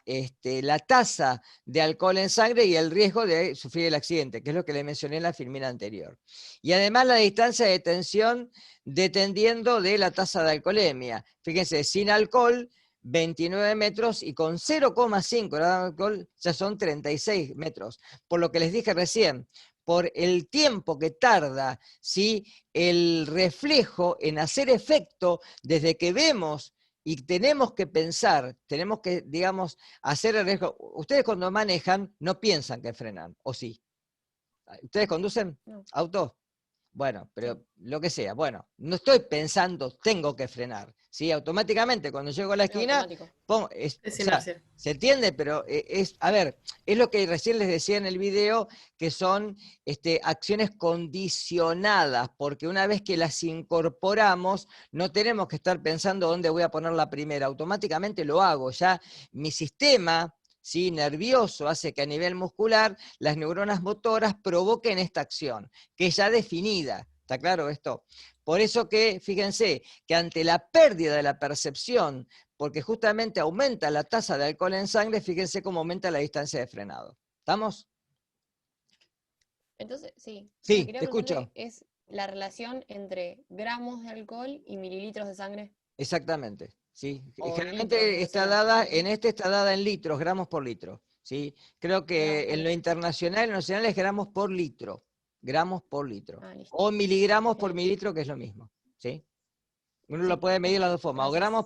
tasa de alcohol en sangre y el riesgo de sufrir el accidente, que es lo que le mencioné en la filmina anterior. Y además la distancia de tensión dependiendo de la tasa de alcoholemia. Fíjense, sin alcohol, 29 metros, y con 0,5 gramos de alcohol ya son 36 metros. Por lo que les dije recién, por el tiempo que tarda, ¿sí?, el reflejo en hacer efecto desde que vemos y tenemos que pensar, tenemos que, digamos, hacer el riesgo. Ustedes cuando manejan no piensan que frenan, ¿o sí? ¿Ustedes conducen auto? Bueno, pero lo que sea. Bueno, no estoy pensando, tengo que frenar. ¿Sí? Automáticamente, cuando llego a la esquina, pongo, Es o sea, inercia. ¿se entiende? Pero a ver, es lo que recién les decía en el video, que son acciones condicionadas, porque una vez que las incorporamos, no tenemos que estar pensando dónde voy a poner la primera. Automáticamente lo hago. Ya mi sistema, ¿sí?, nervioso, hace que a nivel muscular las neuronas motoras provoquen esta acción, que es ya definida. ¿Está claro esto? Por eso que, fíjense, que ante la pérdida de la percepción, porque justamente aumenta la tasa de alcohol en sangre, fíjense cómo aumenta la distancia de frenado. ¿Estamos? Entonces, sí, Sí, quería te preguntarle, escucho. ¿es la relación entre gramos de alcohol y mililitros de sangre? Exactamente. ¿Sí? O litros, Generalmente no está sé. dada, en está dada en litros, gramos por litro. ¿Sí? Creo Gramos que por en lo litro. internacional, en lo nacional es gramos por litro. Gramos por litro. Ah, listo. O miligramos por Genial. mililitro, que es lo mismo. ¿Sí? Uno lo Sí, puede medir de las dos formas, gracias.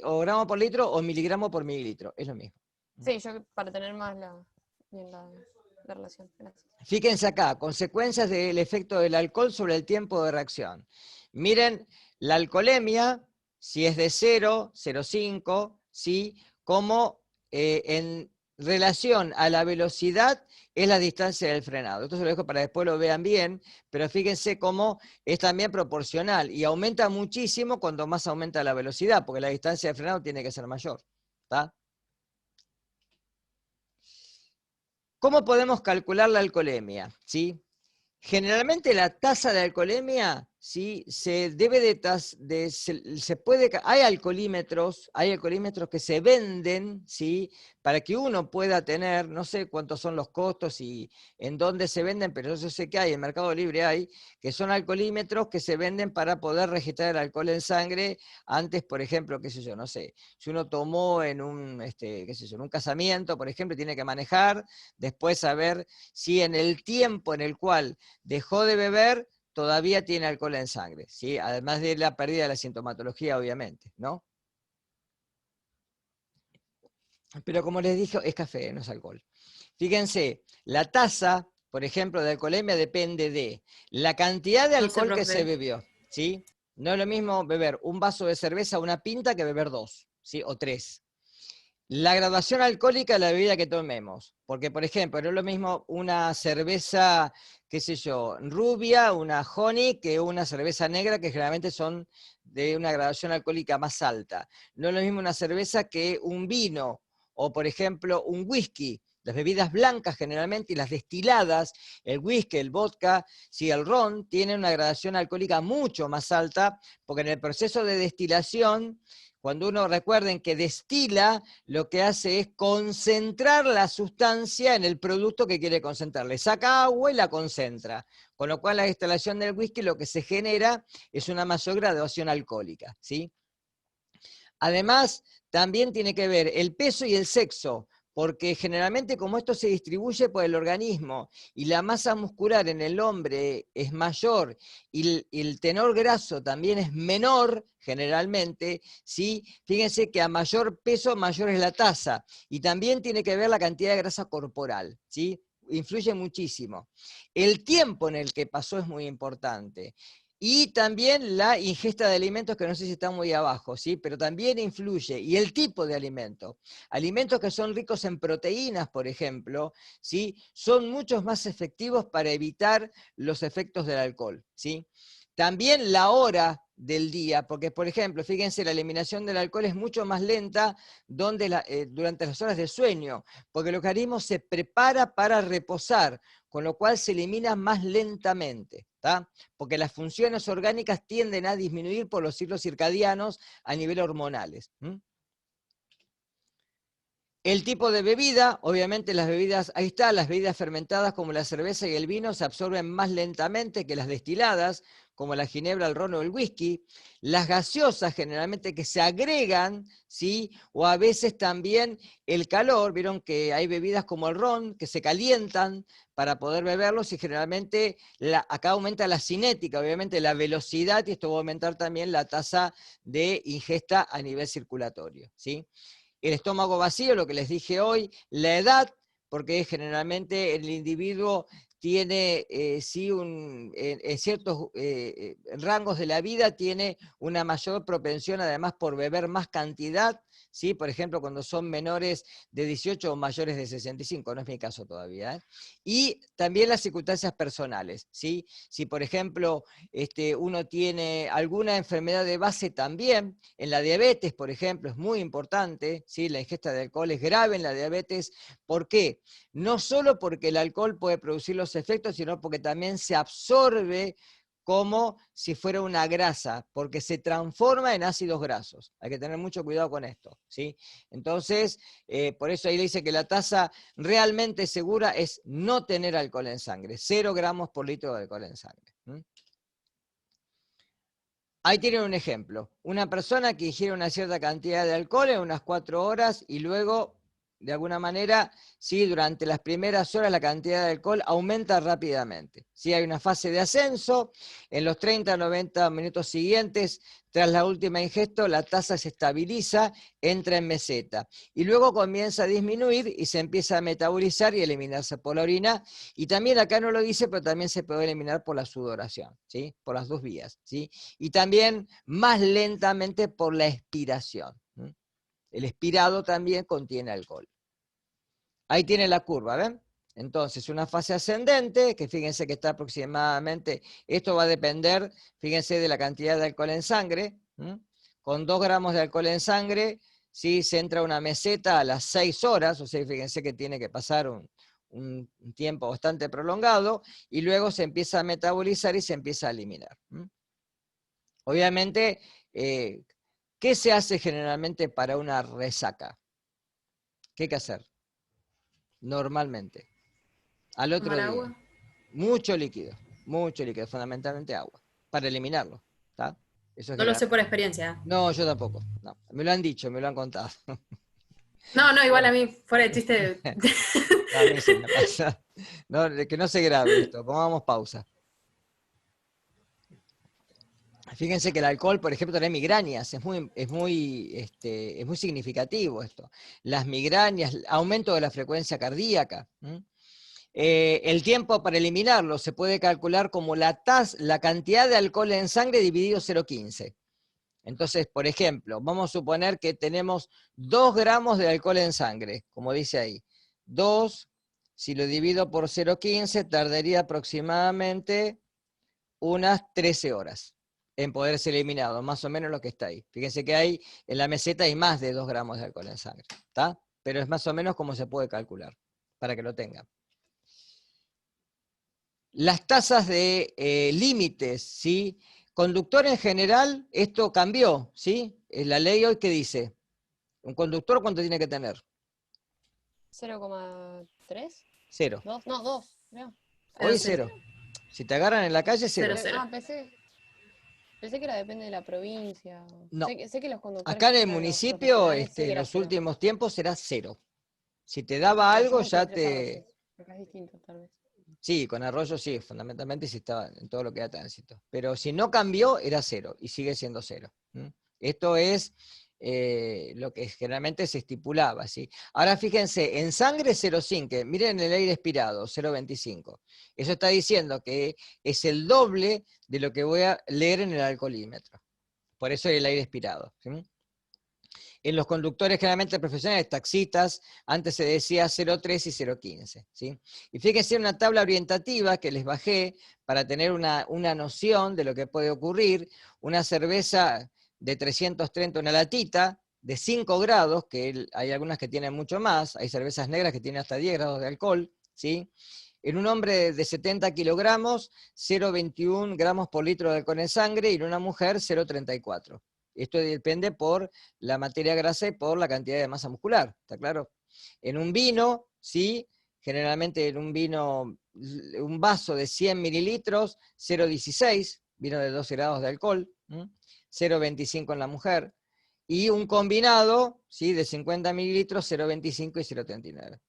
o gramos por litro o miligramos por mililitro, es lo mismo. Sí, yo para tener más bien la relación. Gracias. Fíjense acá, consecuencias del efecto del alcohol sobre el tiempo de reacción. Miren, la alcoholemia, si es de 0, 0,5, ¿sí?, como en relación a la velocidad es la distancia del frenado. Esto se lo dejo para después lo vean bien, pero fíjense cómo es también proporcional y aumenta muchísimo cuando más aumenta la velocidad, porque la distancia de frenado tiene que ser mayor. ¿Está? ¿Cómo podemos calcular la alcoholemia? ¿Sí? Generalmente la tasa de alcoholemia, ¿sí?, se debe se puede, hay alcoholímetros que se venden, ¿sí?, para que uno pueda tener, no sé cuántos son los costos y en dónde se venden, pero yo sé que hay, en Mercado Libre hay, que son alcoholímetros que se venden para poder registrar el alcohol en sangre. Antes, por ejemplo, qué sé yo, no sé, si uno tomó en un, qué sé yo, en un casamiento, por ejemplo, tiene que manejar, después saber si en el tiempo en el cual dejó de beber, todavía tiene alcohol en sangre, ¿sí? Además de la pérdida de la sintomatología, obviamente, ¿no? Pero como les dije, es café, no es alcohol. Fíjense, la tasa, por ejemplo, de alcoholemia depende de la cantidad de No sé, alcohol que se profe. bebió, ¿sí? No es lo mismo beber un vaso de cerveza, una pinta, que beber 2, ¿sí?, o 3. La graduación alcohólica de la bebida que tomemos, porque por ejemplo, no es lo mismo una cerveza, qué sé yo, rubia, una honey, que una cerveza negra, que generalmente son de una graduación alcohólica más alta. No es lo mismo una cerveza que un vino, o por ejemplo, un whisky. Las bebidas blancas generalmente y las destiladas, el whisky, el vodka, si el ron, tienen una gradación alcohólica mucho más alta, porque en el proceso de destilación, cuando uno, recuerden que destila, lo que hace es concentrar la sustancia en el producto que quiere concentrar. Le saca agua y la concentra. Con lo cual la destilación del whisky lo que se genera es una mayor graduación alcohólica, ¿sí? Además, también tiene que ver el peso y el sexo, porque generalmente como esto se distribuye por el organismo y la masa muscular en el hombre es mayor y el tenor graso también es menor generalmente, ¿sí? Fíjense que a mayor peso mayor es la tasa, y también tiene que ver la cantidad de grasa corporal, ¿sí? Influye muchísimo. El tiempo en el que pasó es muy importante. Y también la ingesta de alimentos, que no sé si está muy abajo, ¿sí? Pero también influye. Y el tipo de alimento. Alimentos que son ricos en proteínas, por ejemplo, ¿sí? Son muchos más efectivos para evitar los efectos del alcohol, ¿sí? También la hora del día, porque por ejemplo, fíjense, la eliminación del alcohol es mucho más lenta durante las horas de sueño, porque el organismo se prepara para reposar, con lo cual se elimina más lentamente, ¿tá? Porque las funciones orgánicas tienden a disminuir por los ciclos circadianos a nivel hormonales. El tipo de bebida, obviamente las bebidas, ahí está, las bebidas fermentadas como la cerveza y el vino se absorben más lentamente que las destiladas, como la ginebra, el ron o el whisky. Las gaseosas generalmente que se agregan, ¿sí? O a veces también el calor, vieron que hay bebidas como el ron que se calientan para poder beberlos y generalmente acá aumenta la cinética, obviamente la velocidad, y esto va a aumentar también la tasa de ingesta a nivel circulatorio, ¿sí? El estómago vacío, lo que les dije hoy, la edad, porque generalmente el individuo tiene, sí, en ciertos rangos de la vida, tiene una mayor propensión, además, por beber más cantidad, ¿sí? Por ejemplo, cuando son menores de 18 o mayores de 65, no es mi caso todavía, ¿eh? Y también las circunstancias personales, ¿sí? Si, por ejemplo, uno tiene alguna enfermedad de base también, en la diabetes, por ejemplo, es muy importante, ¿sí? La ingesta de alcohol es grave en la diabetes. ¿Por qué? No solo porque el alcohol puede producir los efectos, sino porque también se absorbe como si fuera una grasa, porque se transforma en ácidos grasos. Hay que tener mucho cuidado con esto, ¿sí? Entonces, por eso ahí le dice que la tasa realmente segura es no tener alcohol en sangre, 0 gramos por litro de alcohol en sangre. Ahí tienen un ejemplo. Una persona que ingiere una cierta cantidad de alcohol en unas 4 horas y luego, de alguna manera, sí, durante las primeras horas la cantidad de alcohol aumenta rápidamente. Sí, hay una fase de ascenso, en los 30 a 90 minutos siguientes, tras la última ingesta, la tasa se estabiliza, entra en meseta. Y luego comienza a disminuir y se empieza a metabolizar y eliminarse por la orina. Y también acá no lo dice, pero también se puede eliminar por la sudoración, ¿sí? Por las dos vías, ¿sí? Y también más lentamente por la expiración. El expirado también contiene alcohol. Ahí tiene la curva, ¿ven? Entonces, una fase ascendente, que fíjense que está aproximadamente, esto va a depender, fíjense, de la cantidad de alcohol en sangre. Con 2 gramos de alcohol en sangre, ¿sí? Se entra a una meseta a las 6 horas, o sea, fíjense que tiene que pasar un tiempo bastante prolongado, y luego se empieza a metabolizar y se empieza a eliminar. Obviamente, ¿qué se hace generalmente para una resaca? ¿Qué hay que hacer? Normalmente. Al otro ¿Tomar día. agua? Mucho líquido, fundamentalmente agua, para eliminarlo. ¿Tá? Eso es No lo sé por generalmente. experiencia. No, yo tampoco. No. Me lo han dicho, me lo han contado. No, no, igual a Bueno, mí, fuera de chiste. a mí sí me pasa. No, que no se grabe esto, pongamos pausa. Fíjense que el alcohol, por ejemplo, trae migrañas, es muy significativo esto. Las migrañas, aumento de la frecuencia cardíaca. El tiempo para eliminarlo se puede calcular como la cantidad de alcohol en sangre dividido 0,15. Entonces, por ejemplo, vamos a suponer que tenemos 2 gramos de alcohol en sangre, como dice ahí. 2, si lo divido por 0,15, tardaría aproximadamente unas 13 horas en poder ser eliminado, más o menos lo que está ahí. Fíjense que hay, en la meseta hay más de 2 gramos de alcohol en sangre, ¿está? Pero es más o menos como se puede calcular, para que lo tengan. Las tasas de límites, ¿sí? Conductor en general, esto cambió, ¿sí? La ley hoy, ¿qué dice? ¿Un conductor cuánto tiene que tener? 0,3. 0. 2, no, 2, creo. Hoy Cero, es cero. 0. Si te agarran en la calle, 0. Cero. Pensé que era depende de la provincia. No. Sé que los conductores, Acá por en el ejemplo, los municipio, profesionales, sí que en era los 0. últimos tiempos era 0. Si te daba Pero yo algo, conté ya 3 te... arroyos. Acá es distinto, tal vez. Sí, con arroyo sí, fundamentalmente si estaba en todo lo que era tránsito. Pero si no cambió, era 0 y sigue siendo 0. Esto es lo que generalmente se estipulaba, ¿sí? Ahora fíjense, en sangre 0,5, miren el aire expirado, 0,25. Eso está diciendo que es el doble de lo que voy a leer en el alcoholímetro. Por eso el aire expirado, ¿sí? En los conductores generalmente profesionales, taxistas, antes se decía 0,3 y 0,15, ¿sí? Y fíjense en una tabla orientativa que les bajé para tener una noción de lo que puede ocurrir. Una cerveza de 330, una latita de 5 grados, que hay algunas que tienen mucho más, hay cervezas negras que tienen hasta 10 grados de alcohol, ¿sí? En un hombre de 70 kilogramos, 0,21 gramos por litro de alcohol en sangre, y en una mujer 0,34. Esto depende por la materia grasa y por la cantidad de masa muscular, ¿está claro? En un vino, ¿sí? Generalmente en un vino, un vaso de 100 mililitros, 0,16, vino de 12 grados de alcohol, 0,25 en la mujer, y un combinado, ¿sí? De 50 mililitros, 0,25 y 0,39.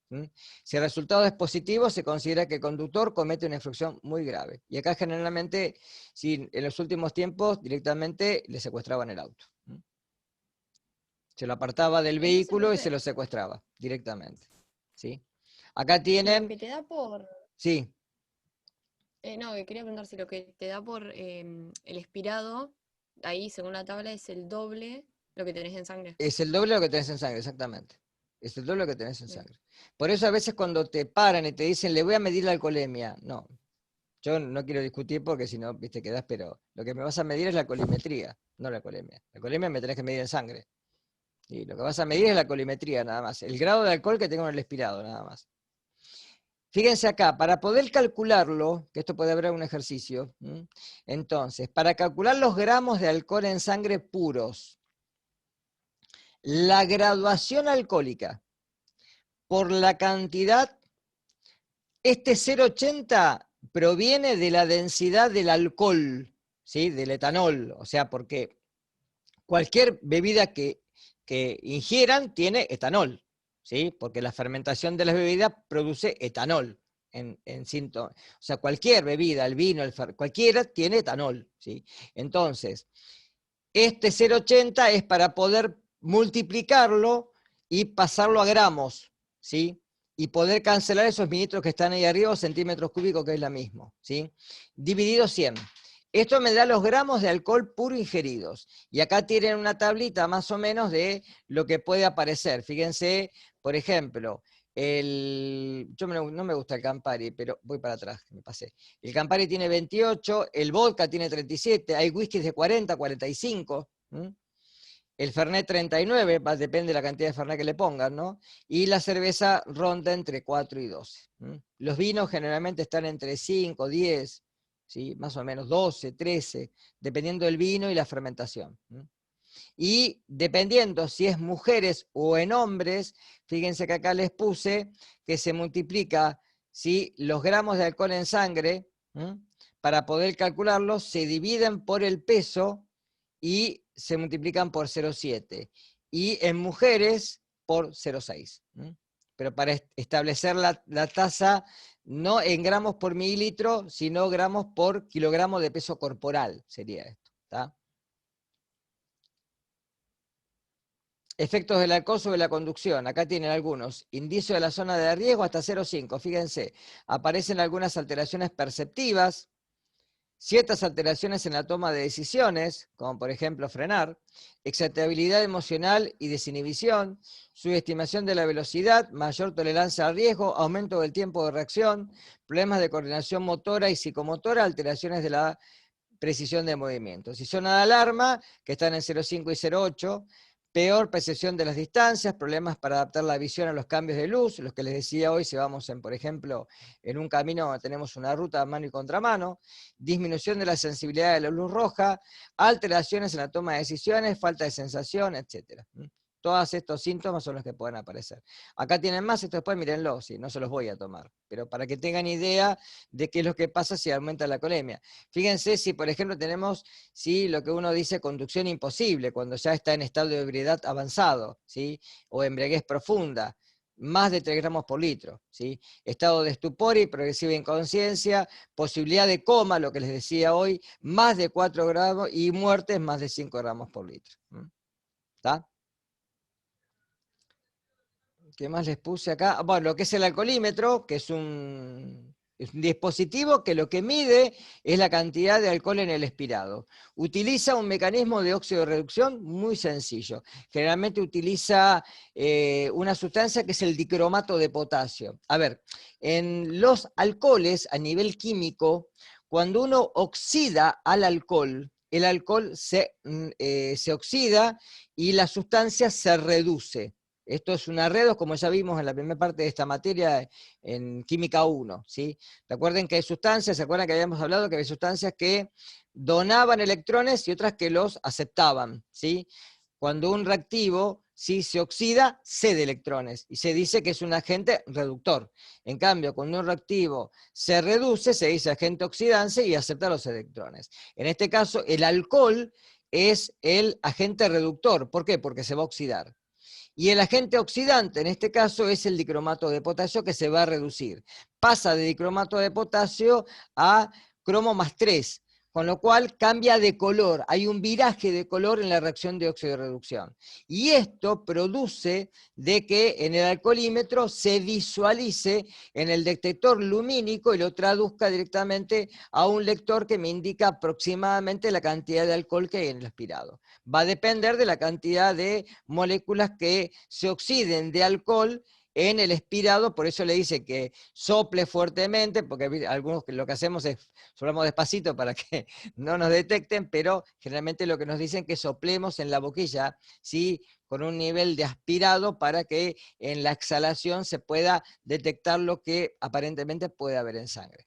Si el resultado es positivo, se considera que el conductor comete una infracción muy grave. Y acá generalmente, ¿sí? En los últimos tiempos, directamente le secuestraban el auto. Se lo apartaba del vehículo y se lo secuestraba directamente, ¿sí? Acá tienen... Lo que te da por... Sí. No, que quería preguntar si lo que te da por el expirado, ahí según la tabla es el doble lo que tenés en sangre. Es el doble de lo que tenés en sangre, exactamente. Es el doble de lo que tenés en Bien. sangre. Por eso a veces cuando te paran y te dicen, le voy a medir la alcoholemia, no. Yo no quiero discutir porque si no, viste, quedás, pero lo que me vas a medir es la colimetría, no la alcoholemia. La alcoholemia me tenés que medir en sangre. Y lo que vas a medir es la colimetría, nada más. El grado de alcohol que tengo en el expirado, nada más. Fíjense acá, para poder calcularlo, que esto puede haber un ejercicio, entonces, para calcular los gramos de alcohol en sangre puros, la graduación alcohólica por la cantidad, este 0,80 proviene de la densidad del alcohol, ¿sí? Del etanol, o sea, porque cualquier bebida que ingieran tiene etanol, ¿sí? Porque la fermentación de las bebidas produce etanol en síntomas. O sea, cualquier bebida, el vino, cualquiera tiene etanol, ¿sí? Entonces, este 0,80 es para poder multiplicarlo y pasarlo a gramos, ¿sí? Y poder cancelar esos mililitros que están ahí arriba, o centímetros cúbicos, que es la misma, ¿sí? Dividido 100. Esto me da los gramos de alcohol puro ingeridos. Y acá tienen una tablita más o menos de lo que puede aparecer. Fíjense, por ejemplo, no me gusta el Campari, pero voy para atrás, que me pasé. El Campari tiene 28, el vodka tiene 37, hay whiskies de 40, 45, el Fernet 39, depende de la cantidad de Fernet que le pongan, ¿no? Y la cerveza ronda entre 4 y 12. Los vinos generalmente están entre 5, 10, ¿sí? Más o menos 12, 13, dependiendo del vino y la fermentación. Y dependiendo si es mujeres o en hombres, fíjense que acá les puse que se multiplica, ¿sí? Los gramos de alcohol en sangre, para poder calcularlos, se dividen por el peso y se multiplican por 0,7. Y en mujeres por 0,6. Pero para establecer la tasa, no en gramos por mililitro, sino gramos por kilogramo de peso corporal, sería esto, ¿está? Efectos del alcohol sobre la conducción. Acá tienen algunos. Indicio de la zona de riesgo hasta 0,5. Fíjense, aparecen algunas alteraciones perceptivas, ciertas alteraciones en la toma de decisiones, como por ejemplo frenar, excitabilidad emocional y desinhibición, subestimación de la velocidad, mayor tolerancia al riesgo, aumento del tiempo de reacción, problemas de coordinación motora y psicomotora, alteraciones de la precisión de movimientos. Y zona de alarma, que están en 0,5 y 0,8, peor percepción de las distancias, problemas para adaptar la visión a los cambios de luz, los que les decía hoy, si vamos, por ejemplo, en un camino tenemos una ruta mano y contramano, disminución de la sensibilidad de la luz roja, alteraciones en la toma de decisiones, falta de sensación, etc. Todos estos síntomas son los que pueden aparecer. Acá tienen más, esto después mírenlo, sí, no se los voy a tomar, pero para que tengan idea de qué es lo que pasa si aumenta la alcoholemia. Fíjense si, por ejemplo, tenemos lo que uno dice conducción imposible, cuando ya está en estado de ebriedad avanzado, ¿sí? O embriaguez profunda, más de 3 gramos por litro, ¿sí? Estado de estupor y progresiva inconsciencia, posibilidad de coma, lo que les decía hoy, más de 4 gramos, y muertes más de 5 gramos por litro. ¿Está? ¿Qué más les puse acá? Bueno, lo que es el alcoholímetro, que es un dispositivo que lo que mide es la cantidad de alcohol en el expirado. Utiliza un mecanismo de óxido de reducción muy sencillo. Generalmente utiliza una sustancia que es el dicromato de potasio. A ver, en los alcoholes a nivel químico, cuando uno oxida al alcohol, el alcohol se oxida y la sustancia se reduce. Esto es un arredo, como ya vimos en la primera parte de esta materia en Química 1, ¿sí? Recuerden que hay sustancias, ¿se acuerdan que habíamos hablado que hay sustancias que donaban electrones y otras que los aceptaban, ¿sí? Cuando un reactivo si se oxida, cede electrones, y se dice que es un agente reductor. En cambio, cuando un reactivo se reduce, se dice agente oxidante y acepta los electrones. En este caso, el alcohol es el agente reductor. ¿Por qué? Porque se va a oxidar. Y el agente oxidante, en este caso, es el dicromato de potasio que se va a reducir. Pasa de dicromato de potasio a cromo más 3, con lo cual cambia de color. Hay un viraje de color en la reacción de óxido de reducción. Y esto produce de que en el alcoholímetro se visualice en el detector lumínico y lo traduzca directamente a un lector que me indica aproximadamente la cantidad de alcohol que hay en el aspirado. Va a depender de la cantidad de moléculas que se oxiden de alcohol en el expirado, por eso le dice que sople fuertemente, porque algunos lo que hacemos es soplamos despacito para que no nos detecten, pero generalmente lo que nos dicen es que soplemos en la boquilla, ¿sí? Con un nivel de aspirado para que en la exhalación se pueda detectar lo que aparentemente puede haber en sangre.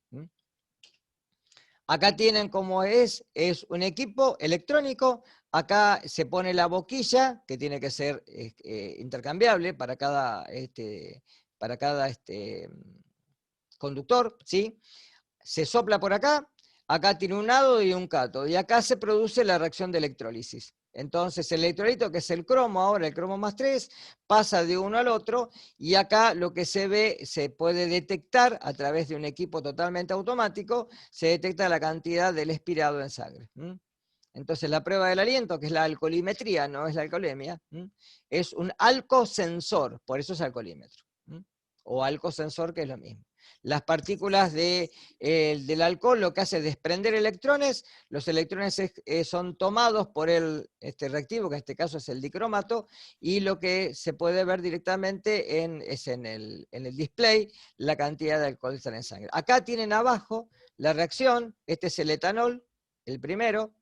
Acá tienen como es un equipo electrónico. Acá se pone la boquilla, que tiene que ser intercambiable para cada conductor, ¿sí? Se sopla por acá tiene un ánodo y un cátodo, y acá se produce la reacción de electrólisis. Entonces el electrolito, que es el cromo, ahora el cromo más 3, pasa de uno al otro, y acá lo que se ve, se puede detectar a través de un equipo totalmente automático, se detecta la cantidad del expirado en sangre. Entonces la prueba del aliento, que es la alcoholimetría, no es la alcoholemia, es un alcosensor, por eso es alcoholímetro. O alcosensor, que es lo mismo. Las partículas del alcohol lo que hace es desprender electrones, los electrones son tomados por el reactivo, que en este caso es el dicromato, y lo que se puede ver directamente es en el display la cantidad de alcohol que está en sangre. Acá tienen abajo la reacción, este es el etanol, el primero,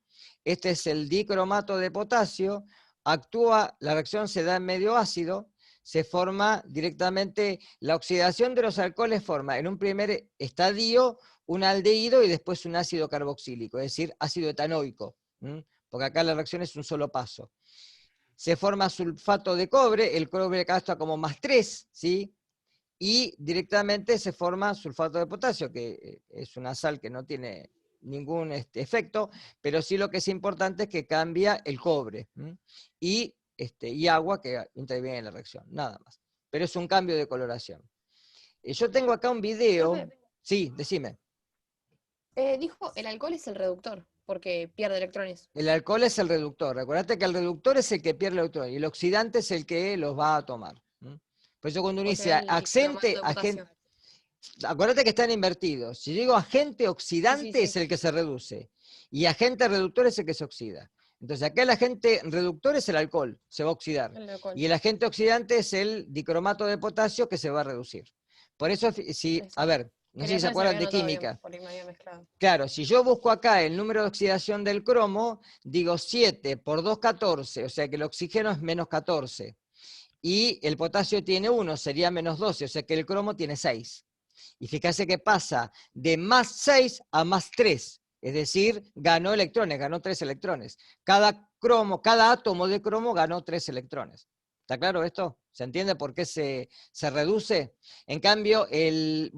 este es el dicromato de potasio, actúa, la reacción se da en medio ácido, se forma directamente, la oxidación de los alcoholes forma en un primer estadio un aldehído y después un ácido carboxílico, es decir, ácido etanoico, porque acá la reacción es un solo paso. Se forma sulfato de cobre, el cobre acá está como más 3, ¿sí? Y directamente se forma sulfato de potasio, que es una sal que no tiene ningún efecto, pero sí lo que es importante es que cambia el cobre. Y agua que interviene en la reacción, nada más. Pero es un cambio de coloración. Yo tengo acá un video. Profe, Sí, decime. dijo, el alcohol es el reductor, porque pierde electrones. El alcohol es el reductor. Recordate que el reductor es el que pierde electrones y el oxidante es el que los va a tomar. Por eso cuando uno O dice sea, el dicromato de agente, potasio. acuérdate que están invertidos. Si digo agente oxidante Sí. es el que se reduce y agente reductor es el que se oxida. Entonces acá el agente reductor es el alcohol, se va a oxidar. El alcohol. Y el agente oxidante es el dicromato de potasio que se va a reducir. Por eso, a ver, no sé si se acuerdan de química. Porque me había mezclado. Claro, si yo busco acá el número de oxidación del cromo, digo 7 por 2, 14, o sea que el oxígeno es menos 14. Y el potasio tiene 1, sería menos 12, o sea que el cromo tiene 6. Y fíjate que pasa de más 6 a más 3, es decir, ganó electrones, ganó 3 electrones. Cada átomo de cromo ganó 3 electrones. ¿Está claro esto? ¿Se entiende por qué se reduce? En cambio, de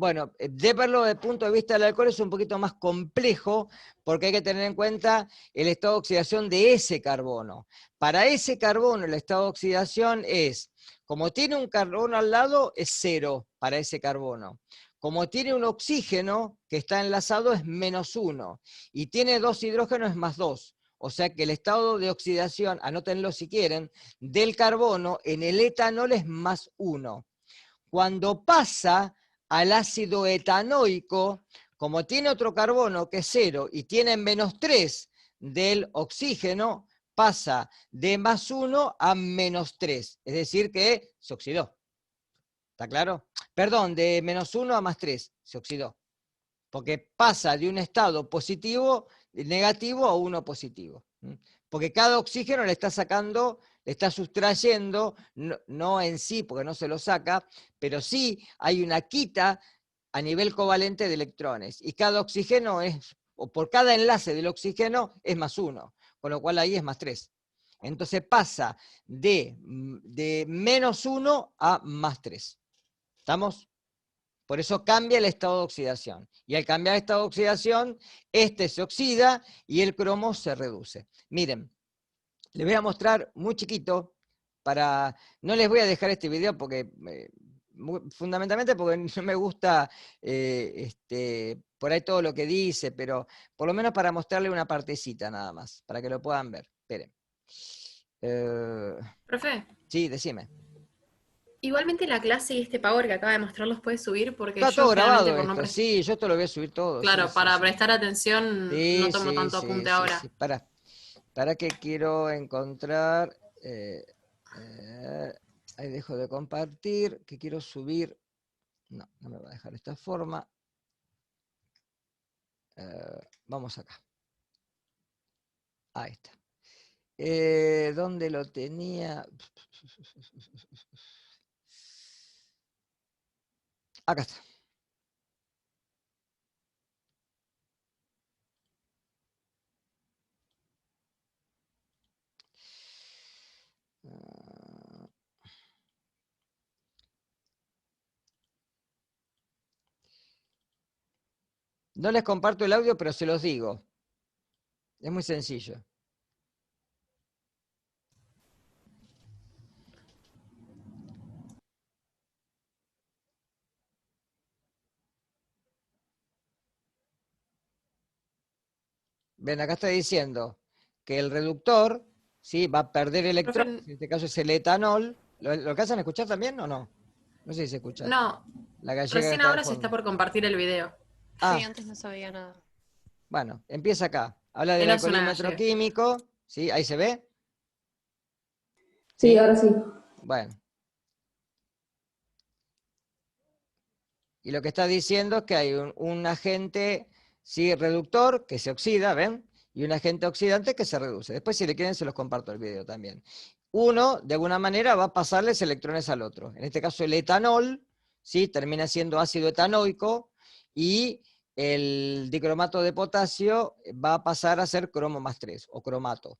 verlo desde el punto de vista del alcohol es un poquito más complejo, porque hay que tener en cuenta el estado de oxidación de ese carbono. Para ese carbono, el estado de oxidación es, como tiene un carbono al lado, es 0 para ese carbono. Como tiene un oxígeno que está enlazado, es menos 1. Y tiene 2 hidrógenos, es más 2. O sea que el estado de oxidación, anótenlo si quieren, del carbono en el etanol es más 1. Cuando pasa al ácido etanoico, como tiene otro carbono que es 0 y tiene -3 del oxígeno, pasa de +1 a -3, es decir que se oxidó. ¿Está claro? Perdón, de -1 a +3, se oxidó. Porque pasa de un estado positivo, negativo a uno positivo. Porque cada oxígeno le está sacando, le está sustrayendo, no en sí, porque no se lo saca, pero sí hay una quita a nivel covalente de electrones. Y cada oxígeno es, o por cada enlace del oxígeno es +1, con lo cual ahí es +3. Entonces pasa de -1 a +3. ¿Estamos? Por eso cambia el estado de oxidación. Y al cambiar el estado de oxidación, este se oxida y el cromo se reduce. Miren, les voy a mostrar muy chiquito, no les voy a dejar este video porque, fundamentalmente porque no me gusta por ahí todo lo que dice, pero por lo menos para mostrarle una partecita nada más, para que lo puedan ver. Esperen. Profe, Sí, decime. igualmente la clase y este Power que acaba de mostrar los puede subir porque Está todo yo generalmente grabado por no esto, prestar, sí, yo esto lo voy a subir todo, sí, claro, sí, para sí. prestar atención no Sí, tomo sí, tanto sí, apunte sí, sí. ahora. Para que quiero encontrar. Eh, ahí dejo de compartir, que quiero subir. No, no me va a dejar esta forma. Vamos acá. Ahí está. ¿Dónde lo tenía? Acá está. No les comparto el audio, pero se los digo. Es muy sencillo. Ven, acá está diciendo que el reductor, ¿sí?, va a perder electrones, Profe, en este caso es el etanol. ¿Lo alcanzan a escuchar también o no? No sé si se escucha. no, La gallega que recién está de ahora se está fondo. por compartir el video. Sí, Ah, antes no sabía nada. bueno, empieza acá. Habla del Él no es una alcoholímetro gallega. químico, ¿sí? Ahí se ve, Sí, ¿sí? ahora sí. Bueno. Y lo que está diciendo es que hay un agente, sí, reductor que se oxida, ¿ven? Y un agente oxidante que se reduce. Después, si le quieren, se los comparto el video también. Uno, de alguna manera, va a pasarles electrones al otro. En este caso, el etanol, ¿sí?, termina siendo ácido etanoico y el dicromato de potasio va a pasar a ser cromo +3 o cromato.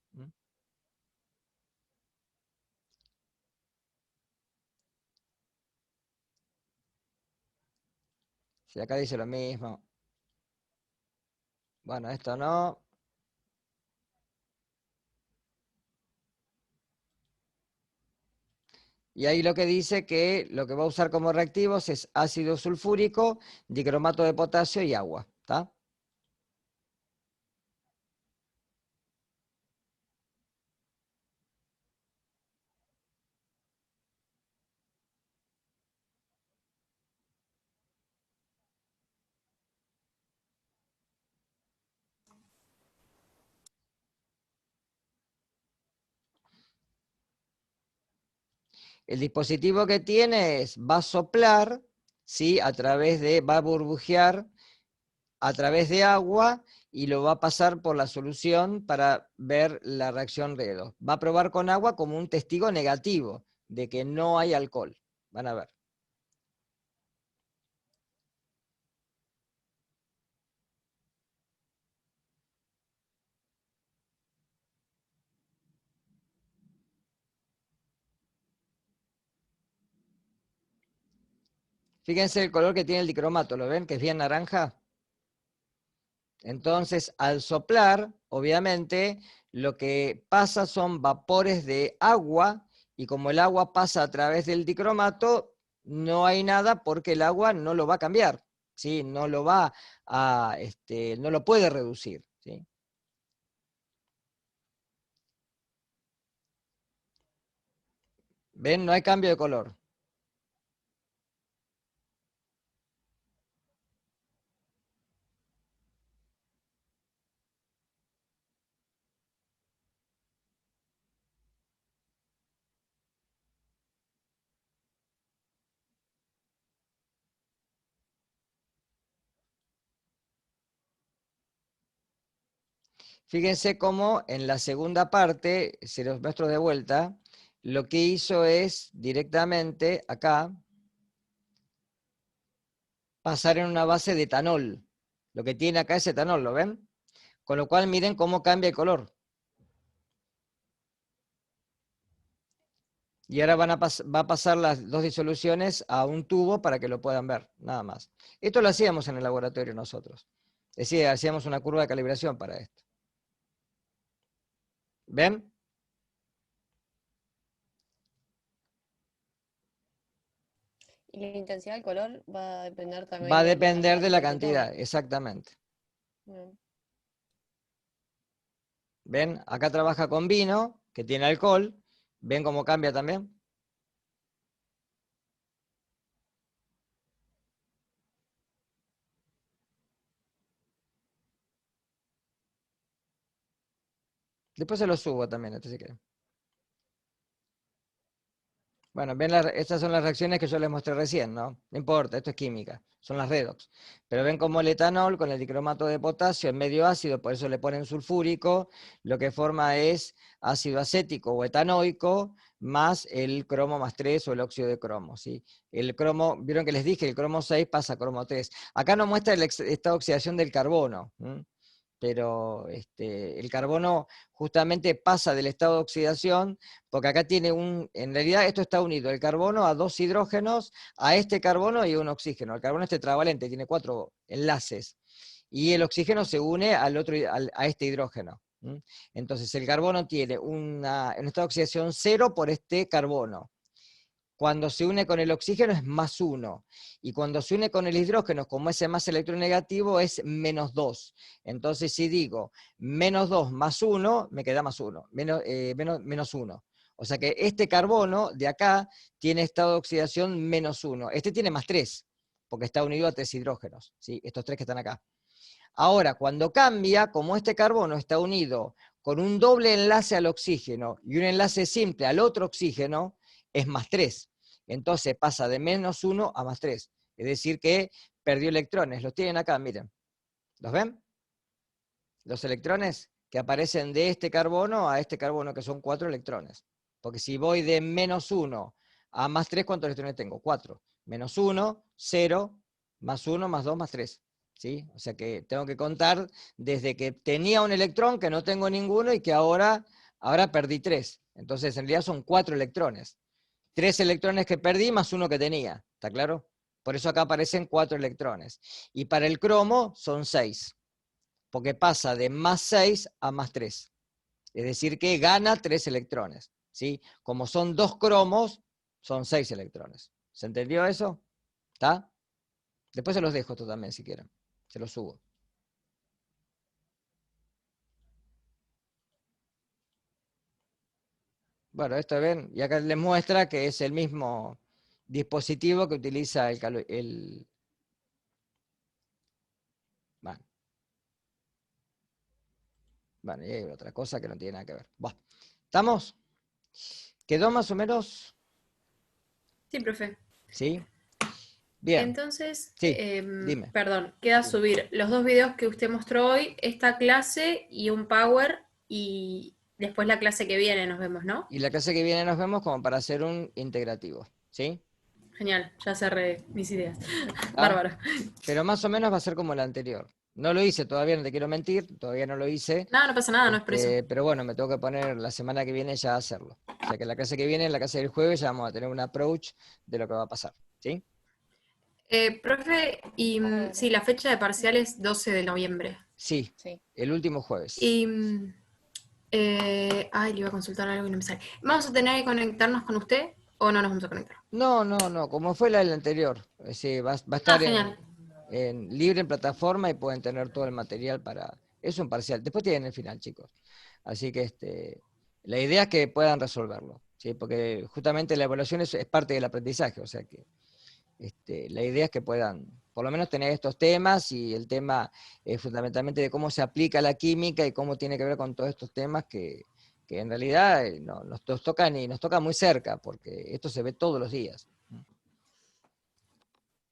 Si acá dice lo mismo. Bueno, esto no. Y ahí lo que dice que lo que va a usar como reactivos es ácido sulfúrico, dicromato de potasio y agua. ¿Está? El dispositivo que tiene va a soplar, ¿sí?, va a burbujear a través de agua y lo va a pasar por la solución para ver la reacción redox. Va a probar con agua como un testigo negativo de que no hay alcohol. Van a ver. Fíjense el color que tiene el dicromato, ¿lo ven? Que es bien naranja. Entonces, al soplar, obviamente, lo que pasa son vapores de agua, y como el agua pasa a través del dicromato, no hay nada porque el agua no lo va a cambiar, ¿sí? No lo va no lo puede reducir, ¿sí? ¿Ven? No hay cambio de color. Fíjense cómo en la segunda parte, si los muestro de vuelta, lo que hizo es directamente acá pasar en una base de etanol. Lo que tiene acá es etanol, ¿lo ven? Con lo cual miren cómo cambia el color. Y ahora va a pasar las dos disoluciones a un tubo para que lo puedan ver, nada más. Esto lo hacíamos en el laboratorio nosotros. Es decir, hacíamos una curva de calibración para esto. ¿Ven? Y la intensidad del color va a depender también Va a de la depender de temperatura la que se cantidad, tome. exactamente. Bien. ¿Ven? Acá trabaja con vino, que tiene alcohol. ¿Ven cómo cambia también? Después se lo subo también, si quieren. Bueno, ven, estas son las reacciones que yo les mostré recién, ¿no? No importa, esto es química, son las redox. Pero ven cómo el etanol con el dicromato de potasio es medio ácido, por eso le ponen sulfúrico, lo que forma es ácido acético o etanoico, más el cromo más 3 o el óxido de cromo, ¿sí? El cromo, vieron que les dije, el cromo 6 pasa a cromo 3. Acá no muestra el estado de oxidación del carbono, pero el carbono justamente pasa del estado de oxidación, porque acá tiene en realidad esto está unido, el carbono a dos hidrógenos, a este carbono y un oxígeno. El carbono es tetravalente, tiene 4 enlaces, y el oxígeno se une a este hidrógeno. Entonces el carbono tiene un estado de oxidación 0 por este carbono. Cuando se une con el oxígeno es +1, y cuando se une con el hidrógeno, como ese más electronegativo, es -2. Entonces, si digo -2 más 1, me queda +1, menos 1. O sea que este carbono de acá tiene estado de oxidación -1. Este tiene +3, porque está unido a 3 hidrógenos, ¿sí? Estos 3 que están acá. Ahora, cuando cambia, como este carbono está unido con un doble enlace al oxígeno y un enlace simple al otro oxígeno, es +3. Entonces pasa de -1 a +3. Es decir que perdió electrones. Los tienen acá, miren. ¿Los ven? Los electrones que aparecen de este carbono a este carbono, que son 4 electrones. Porque si voy de -1 a +3, ¿cuántos electrones tengo? 4. -1, 0, +1, +2, +3. ¿Sí? O sea que tengo que contar desde que tenía un electrón, que no tengo ninguno, y que ahora perdí 3. Entonces en realidad son 4 electrones. 3 electrones que perdí más 1 que tenía. ¿Está claro? Por eso acá aparecen 4 electrones. Y para el cromo son 6. Porque pasa de +6 a +3. Es decir que gana 3 electrones. ¿Sí? Como son 2 cromos, son 6 electrones. ¿Se entendió eso? ¿Está? Después se los dejo esto también si quieren. Se los subo. Bueno, esto ven, y acá les muestra que es el mismo dispositivo que utiliza Bueno, y hay otra cosa que no tiene nada que ver. Bueno, ¿estamos? ¿Quedó más o menos? Sí, profe. ¿Sí? Bien. Entonces, Sí, dime. perdón, queda subir los 2 videos que usted mostró hoy, esta clase y un Power, y después la clase que viene nos vemos, ¿no? Y la clase que viene nos vemos como para hacer un integrativo. ¿Sí? Genial, ya cerré mis ideas. ¿Ah? Bárbaro. Pero más o menos va a ser como la anterior. No lo hice todavía, no te quiero mentir, todavía no lo hice. No, no pasa nada, no es por eso. Pero bueno, me tengo que poner la semana que viene ya a hacerlo. O sea que la clase que viene, la clase del jueves, ya vamos a tener un approach de lo que va a pasar. ¿Sí? Profe, y sí, la fecha de parcial es 12 de noviembre. Sí, Sí. el último jueves. Y, le iba a consultar algo y no me sale. ¿Vamos a tener que conectarnos con usted o no nos vamos a conectar? No, como fue la del anterior. Sí, va a estar Genial. libre en plataforma y pueden tener todo el material para... Es un parcial. Después tienen el final, chicos. Así que la idea es que puedan resolverlo, ¿sí? Porque justamente la evaluación es parte del aprendizaje, o sea que la idea es que puedan por lo menos tener estos temas, y el tema fundamentalmente de cómo se aplica la química y cómo tiene que ver con todos estos temas que en realidad nos tocan y nos toca muy cerca, porque esto se ve todos los días.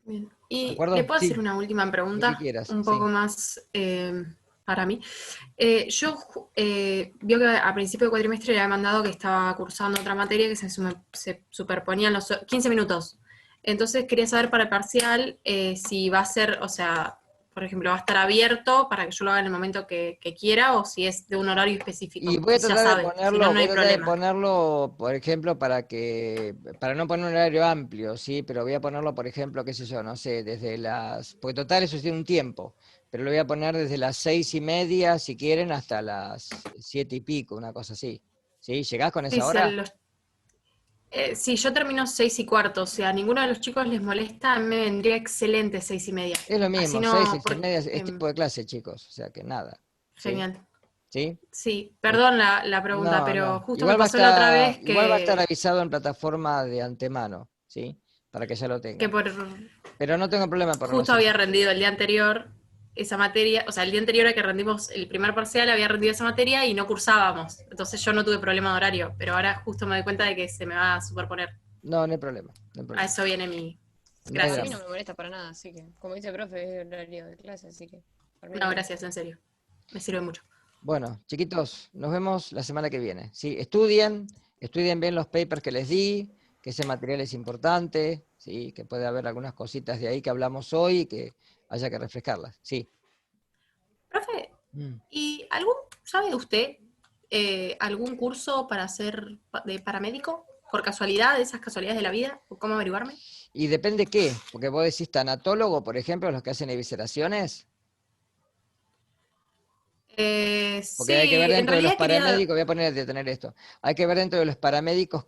Bien. ¿De Y acuerdo? le puedo Sí, hacer una última lo que pregunta, quieras, un sí. poco más para mí. Vio que a principio de cuatrimestre le había mandado que estaba cursando otra materia que se superponían los 15 minutos. Entonces quería saber para el parcial si va a ser, o sea, por ejemplo, va a estar abierto para que yo lo haga en el momento que quiera o si es de un horario específico. Y voy a Ya tratar de sabe, si no, ponerlo, no voy hay a tratar de problema. ponerlo, por ejemplo, para no poner un horario amplio, ¿sí? Pero voy a ponerlo, por ejemplo, qué sé yo, no sé, porque total eso tiene un tiempo, pero lo voy a poner desde las 6:30, si quieren, hasta las 7:00 y pico, una cosa así. ¿Sí? ¿Llegás con Sí, esa hora? si yo termino 6:15, o sea, a ninguno de los chicos les molesta, a mí me vendría excelente 6:30. Es lo Así mismo, seis, no, 6:30 es tiempo de clase, chicos, o sea que nada, ¿sí? genial. ¿Sí? Sí, Es- perdón la pregunta, No, pero no. justo me pasó la otra vez Igual va a estar avisado en plataforma de antemano, ¿sí? Para que ya lo que tengan. por Pero no tengo problema en ponerlo justo seis había y media. rendido el día anterior esa materia, o sea, el día anterior a que rendimos el primer parcial había rendido esa materia y no cursábamos. Entonces yo no tuve problema de horario, pero ahora justo me doy cuenta de que se me va a superponer. No, no hay problema, no hay A problema. eso viene mi... No hay A mí no Gracias. drama. me molesta para nada, así que, como dice el profe, es horario de clase, así que para mí no No, hay drama. gracias, en serio. Me sirve mucho. Bueno, chiquitos, nos vemos la semana que viene. Sí, estudien bien los papers que les di, que ese material es importante, sí, que puede haber algunas cositas de ahí que hablamos hoy y que haya que refrescarlas. Sí. Profe, Mm. ¿y sabe usted, algún curso para ser de paramédico? Por casualidad, de esas casualidades de la vida, ¿o cómo averiguarme? Y depende qué, porque vos decís tanatólogo, por ejemplo, los que hacen evisceraciones, porque hay que ver Sí, en dentro de los realidad quería... paramédicos, voy a poner de tener esto, hay que ver dentro de los paramédicos